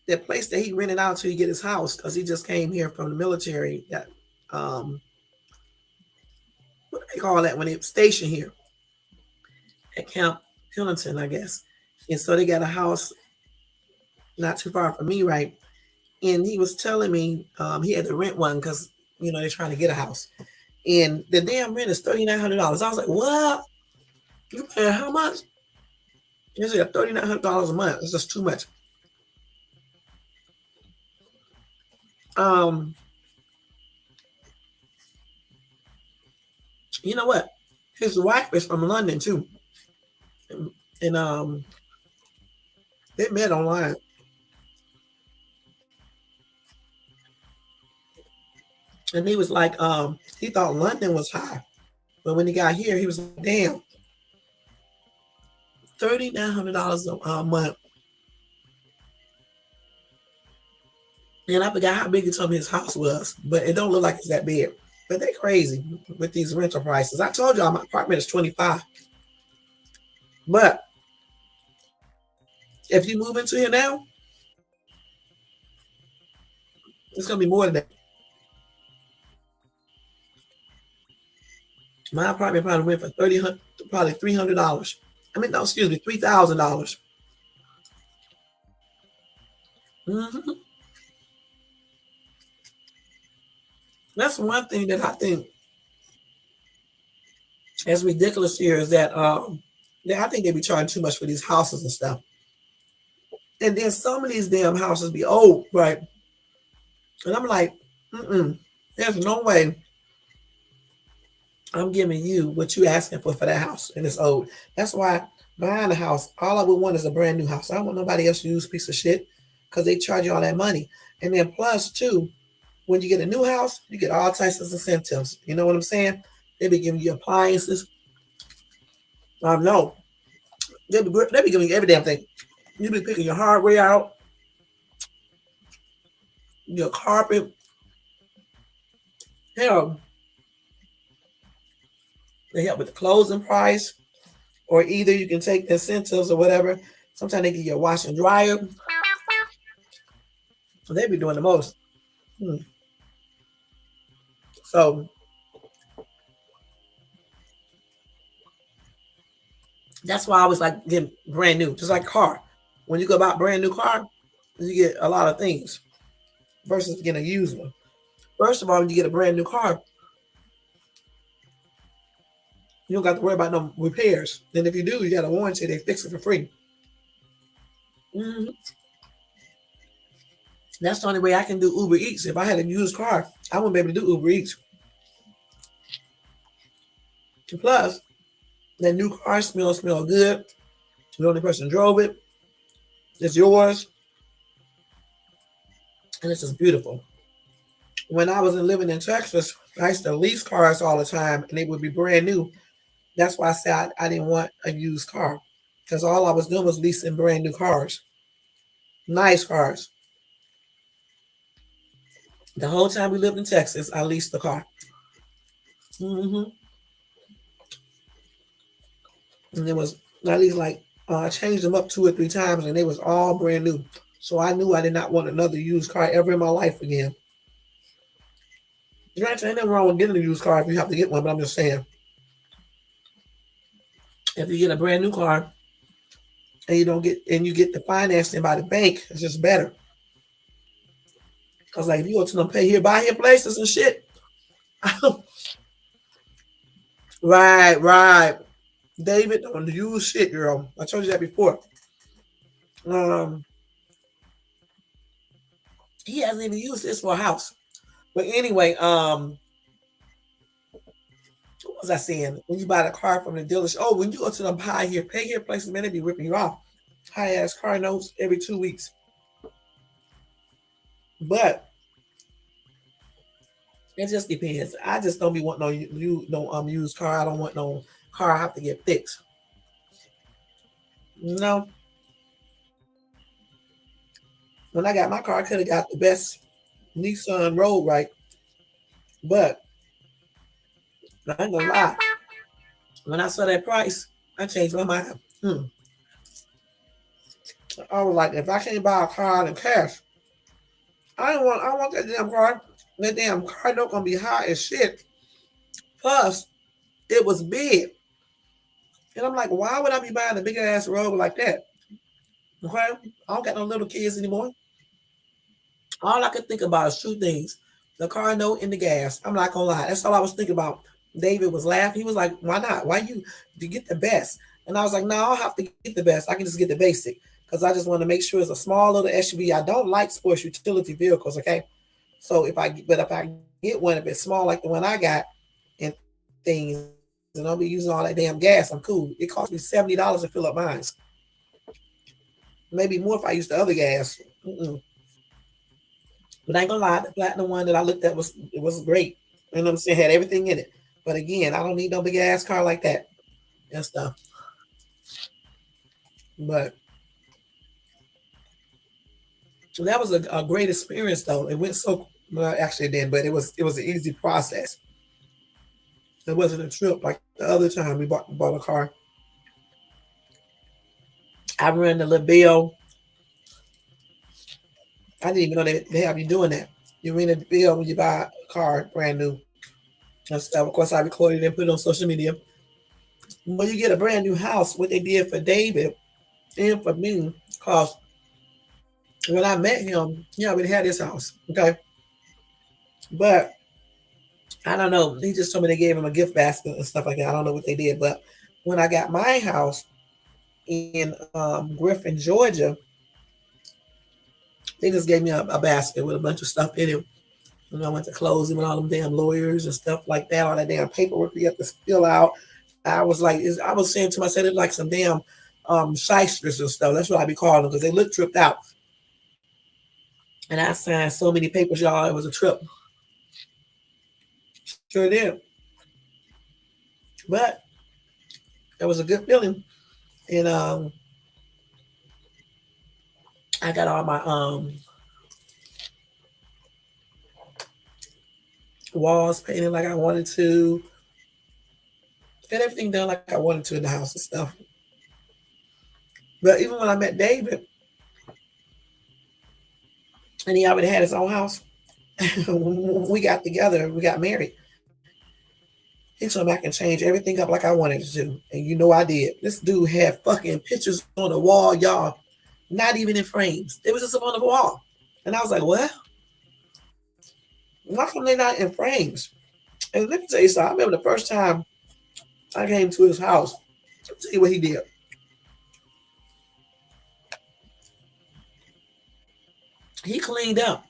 the place that he rented out to get his house because he just came here from the military. Got what do they call that when they stationed here at Camp Pendleton, I guess. And so they got a house not too far from me, right? And he was telling me he had to rent one because they're trying to get a house, and the damn rent is $3,900. I was like, what? You paying how much? He said $3,900 a month. It's just too much. You know what? His wife is from London too, and they met online. And he was like, he thought London was high, but when he got here, he was like, damn, $3,900 a month. And I forgot how big he told me his house was, but it don't look like it's that big. But they're crazy with these rental prices. I told y'all my apartment is 25. But if you move into here now, it's gonna be more than that. My apartment probably went for probably $300. I mean, no, excuse me, $3,000. Mm-hmm. That's one thing that I think is ridiculous here is that I think they be charging too much for these houses and stuff. And then some of these damn houses be old, right? And I'm like, there's no way I'm giving you what you asking for that house and it's old. That's why buying a house, all I would want is a brand new house. I don't want nobody else to use piece of shit because they charge you all that money. And then plus too, when you get a new house, you get all types of incentives. You know what I'm saying? They be giving you appliances. No, they be giving you every damn thing. You be picking your hardware out, your carpet. Hell, they help with the closing price, or either you can take incentives or whatever. Sometimes they give you a washer and dryer. So they be doing the most. So that's why I always like getting brand new, just like a car. When you go buy a brand new car, you get a lot of things versus getting a used one. First of all, when you get a brand new car, you don't got to worry about no repairs. And if you do, you got a warranty. They fix it for free. Mm-hmm. That's the only way I can do Uber Eats. If I had a used car, I wouldn't be able to do Uber Eats. And plus, that new car smell good. The only person drove it. It's yours. And it's just beautiful. When I was living in Texas, I used to lease cars all the time and they would be brand new. That's why I said I didn't want a used car because all I was doing was leasing brand new cars, nice cars. The whole time we lived in Texas, I leased the car. Mm-hmm. And it was at least like I changed them up 2 or 3 times and they was all brand new. So I knew I did not want another used car ever in my life again. Ain't nothing wrong with getting a used car if you have to get one, but I'm just saying. If you get a brand new car and you get the financing by the bank, it's just better. Cause like if you go to them pay here, buy here places and shit. Right. David don't use shit, girl. I told you that before. He hasn't even used this for a house. But anyway, what was I saying? When you buy the car from the dealership, when you go to them pay here places, man, they be ripping you off. High ass car notes every 2 weeks. But it just depends. I just don't be wanting no used car. I don't want no car I have to get fixed. You know, when I got my car, I could have got the best Nissan Road right, but I ain't gonna lie. When I saw that price, I changed my mind. I was like, if I can't buy a car in cash, I want that damn car. That damn car note gonna be high as shit. Plus, it was big. And I'm like, why would I be buying a big ass road like that? Okay? I don't got no little kids anymore. All I could think about is two things: the car note and the gas. I'm not gonna lie. That's all I was thinking about. David was laughing. He was like, why not? Why you get the best? And I was like, no, I don't have to get the best. I can just get the basic. Because I just want to make sure it's a small little SUV. I don't like sports utility vehicles, okay? So if I get one, if it's small like the one I got and things, and I'll be using all that damn gas, I'm cool. It cost me $70 to fill up mine. Maybe more if I use the other gas. But I ain't gonna lie, the platinum one that I looked at was great. You know what I'm saying? Had everything in it. But again, I don't need no big ass car like that and stuff. But that was a great experience though. It went so well, actually it didn't, but it was an easy process. It wasn't a trip like the other time we bought a car. I ran the little bill. I didn't even know they have you doing that. You ring the bill when you buy a car brand new and stuff. Of course, I recorded it and put it on social media. When you get a brand new house, what they did for David and for me, cause when I met him, he already had his house. Okay. But I don't know. He just told me they gave him a gift basket and stuff like that. I don't know what they did. But when I got my house in Griffin, Georgia, they just gave me a basket with a bunch of stuff in it. And I went to closing with all them damn lawyers and stuff like that, all that damn paperwork we have to fill out. I was like, I was saying to myself, it's like some damn shysters and stuff. That's what I be calling them because they look tripped out. And I signed so many papers, y'all. It was a trip. Sure did. But it was a good feeling. And I got all my walls painted like I wanted to. Got everything done like I wanted to in the house and stuff. But even when I met David, and he already had his own house, when we got together, we got married. He told me I can change everything up like I wanted to. And you know I did. This dude had fucking pictures on the wall, y'all. Not even in frames. They was just up on the wall. And I was like, well, why come they not in frames? And let me tell you something. I remember the first time I came to his house. Let me tell you what he did. He cleaned up.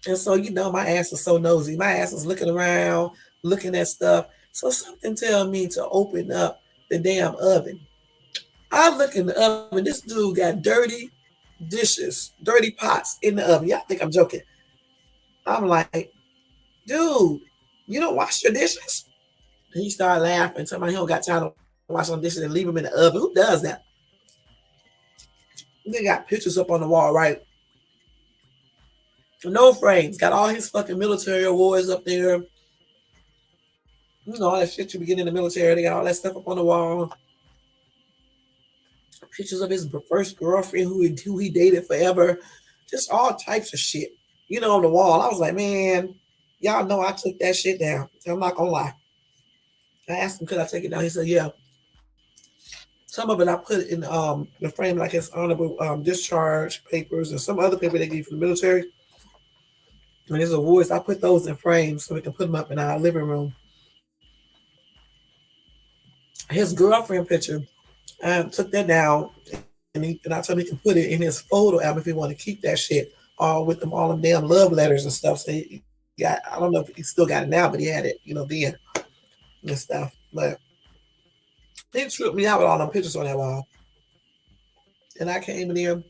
And so, my ass is so nosy. My ass is looking around, looking at stuff. So something tell me to open up the damn oven. I look in the oven. This dude got dirty dishes, dirty pots in the oven. Y'all think I'm joking. I'm like, dude, you don't wash your dishes? And he started laughing, telling me he don't got time to wash some dishes and leave them in the oven. Who does that? They got pictures up on the wall, right? No frames. Got all his fucking military awards up there. All that shit you be getting in the military. They got all that stuff up on the wall. Pictures of his first girlfriend who he dated forever. Just all types of shit. On the wall. I was like, man, y'all know I took that shit down. I'm not gonna lie. I asked him, could I take it down? He said, yeah. Some of it I put in the frame, like his honorable discharge papers and some other paper they give from the military. And his awards, I put those in frames so we can put them up in our living room. His girlfriend picture, I took that down and I told him he can put it in his photo album if he want to keep that shit all with them all them damn love letters and stuff. So he got, I don't know if he still got it now, but he had it, then and stuff. But he tripped me out with all them pictures on that wall. And I came in there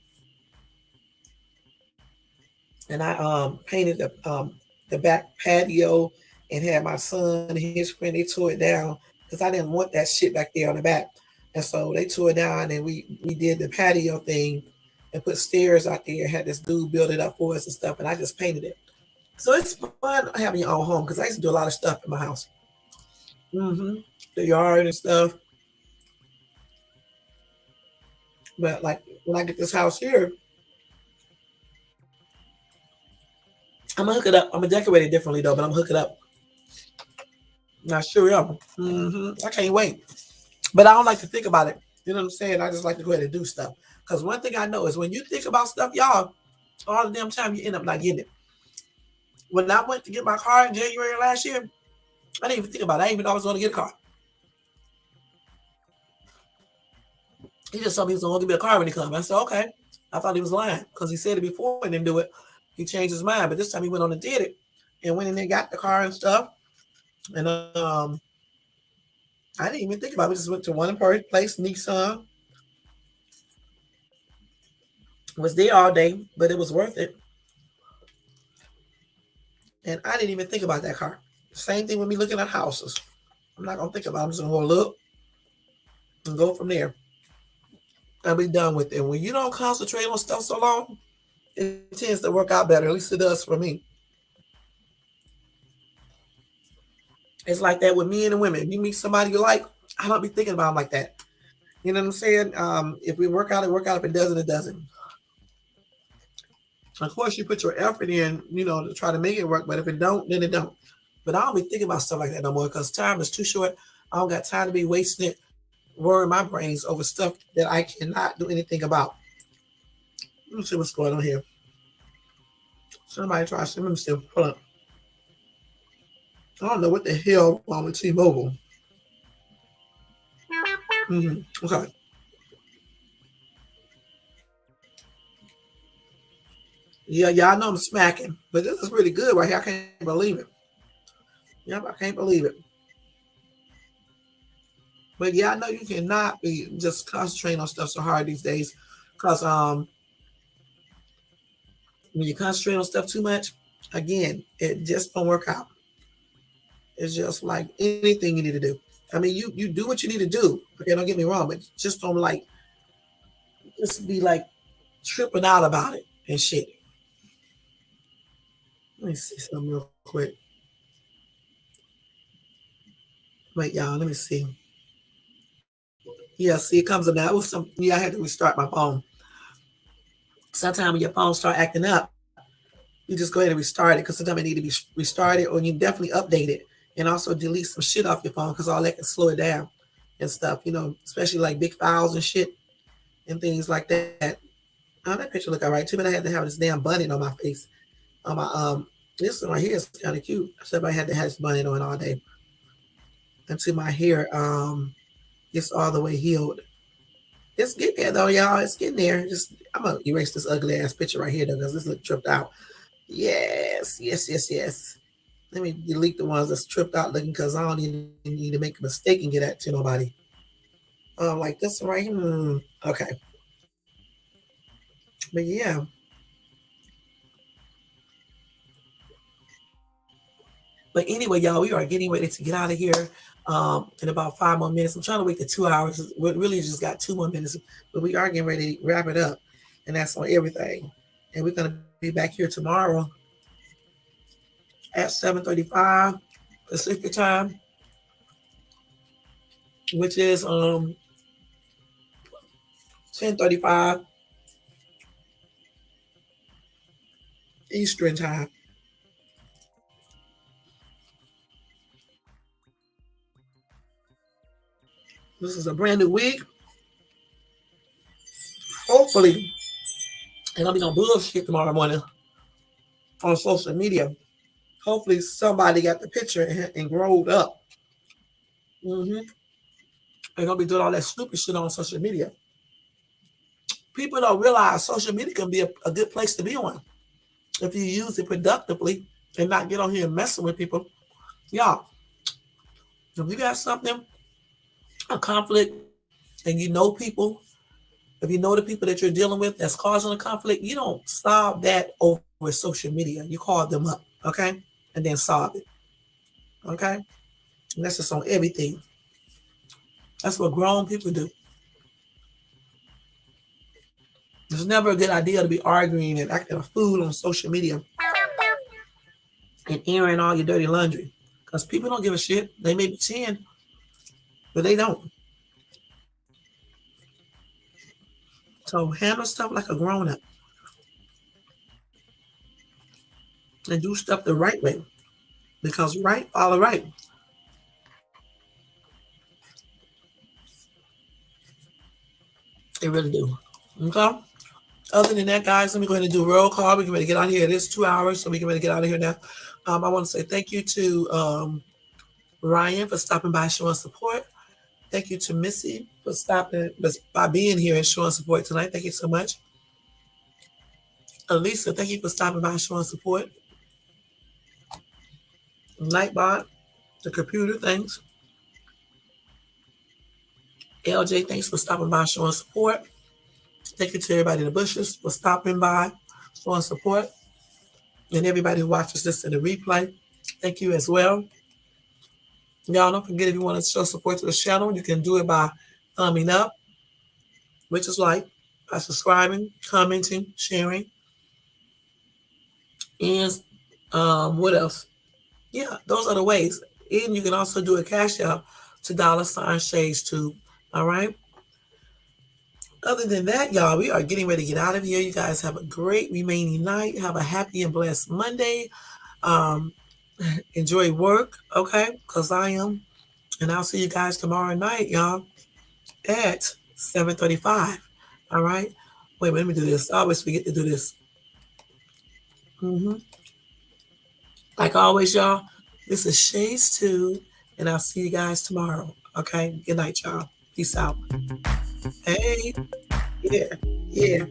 and I painted the back patio and had my son and his friend, they tore it down because I didn't want that shit back there on the back. And so they tore it down and we did the patio thing and put stairs out there, had this dude build it up for us and stuff, and I just painted it. So it's fun having your own home because I used to do a lot of stuff in my house. hmm The yard and stuff. But like when I get this house here, I'm gonna hook it up. I'm gonna decorate it differently though, but I'm gonna hook it up. I sure am. I can't wait. But I don't like to think about it. You know what I'm saying? I just like to go ahead and do stuff. Because one thing I know is when you think about stuff, y'all, all the damn time you end up not getting it. When I went to get my car in January last year, I didn't even think about it. I didn't even know I was going to get a car. He just told me he was going to give me a car when he come. I said, okay. I thought he was lying because he said it before and didn't do it. He changed his mind. But this time he went on and did it. And went in there, got the car and stuff. And I didn't even think about it. We just went to one place, Nissan. Was there all day, but it was worth it. And I didn't even think about that car. Same thing with me looking at houses. I'm not gonna think about it. I'm just gonna look and go from there. I'll be done with it. When you don't concentrate on stuff so long, it tends to work out better. At least it does for me. It's like that with men and women. If you meet somebody you like, I don't be thinking about them like that. You know what I'm saying? If we work out, it work out. If it doesn't, it doesn't. Of course, you put your effort in, to try to make it work. But if it don't, then it don't. But I don't be thinking about stuff like that no more because time is too short. I don't got time to be wasting it, worrying my brains over stuff that I cannot do anything about. Let me see what's going on here. Somebody try to let me see. Hold on. I don't know what the hell wrong with T-Mobile. Okay. Yeah, y'all know I'm smacking, but this is really good right here. I can't believe it. Yep, I can't believe it. But yeah, I know you cannot be just concentrating on stuff so hard these days, because when you concentrate on stuff too much, again, it just don't work out. It's just like anything you need to do. I mean, you do what you need to do. Okay, don't get me wrong, but just don't just be like tripping out about it and shit. Let me see something real quick. Wait, y'all, let me see. Yeah, see, it comes up now. It was I had to restart my phone. Sometimes when your phone start acting up, you just go ahead and restart it because sometimes it need to be restarted, or you definitely update it and also delete some shit off your phone because all that can slow it down and stuff. Especially like big files and shit and things like that. Oh, that picture look all right too, but I had to have this damn bunny on my face. On my this one right here is kind of cute. Somebody had to have this bunny on all day until my hair gets all the way healed. It's getting there though, y'all. It's getting there. Just I'm gonna erase this ugly ass picture right here though, because this look tripped out. Yes, yes, yes, yes. Let me delete the ones that's tripped out looking because I don't even need to make a mistake and get that to nobody. Like this one right here. Okay. But yeah. But anyway, y'all, we are getting ready to get out of here in about 5 more minutes. I'm trying to wait the 2 hours. We really just got 2 more minutes, but we are getting ready to wrap it up. And that's on everything. And we're going to be back here tomorrow at 7:35 Pacific time, which is 10:35 Eastern time. This is a brand new week. Hopefully, and I'll be no bullshit tomorrow morning on social media. Hopefully, somebody got the picture and growed up. They're gonna be doing all that stupid shit on social media. People don't realize social media can be a good place to be on if you use it productively and not get on here and messing with people. Y'all, if you got something, a conflict, and you know people, if you know the people that you're dealing with that's causing a conflict, you don't solve that over with social media. You call them up, okay, and then solve it, okay. And that's just on everything. That's what grown people do. It's never a good idea to be arguing and acting a fool on social media and airing all your dirty laundry. Because people don't give a shit. They may be 10, but they don't. So handle stuff like a grown up and do stuff the right way. Because right, follow right. They really do. Okay? Other than that, guys, let me go ahead and do roll call. We're going to get out of here. It is 2 hours, so we're going to get out of here now. I want to say thank you to Ryan for stopping by showing support. Thank you to Missy for stopping by being here and showing support tonight. Thank you so much. Elisa, thank you for stopping by showing support. Nightbot, the computer, thanks. LJ, thanks for stopping by showing support. Thank you to everybody in the bushes for stopping by showing support. And everybody who watches this in the replay, thank you as well. Y'all don't forget, if you want to show support to the channel, you can do it by thumbing up, which is like, by subscribing, commenting, sharing, and what else? Yeah, those are the ways. And you can also do a cash out to $Shades2. All right. Other than that, y'all, we are getting ready to get out of here. You guys have a great remaining night. Have a happy and blessed Monday. Enjoy work, okay? Because I am. And I'll see you guys tomorrow night, y'all, at 7:35. All right? Wait, let me do this. I always forget to do this. Like always, y'all, this is Shades2, and I'll see you guys tomorrow. Okay? Good night, y'all. Peace out. Hey. Yeah.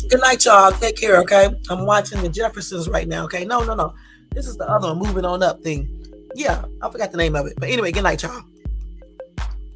Good night, y'all. Take care, okay? I'm watching the Jeffersons right now, okay? No. This is the other one, moving on up thing. Yeah, I forgot the name of it. But anyway, good night, y'all.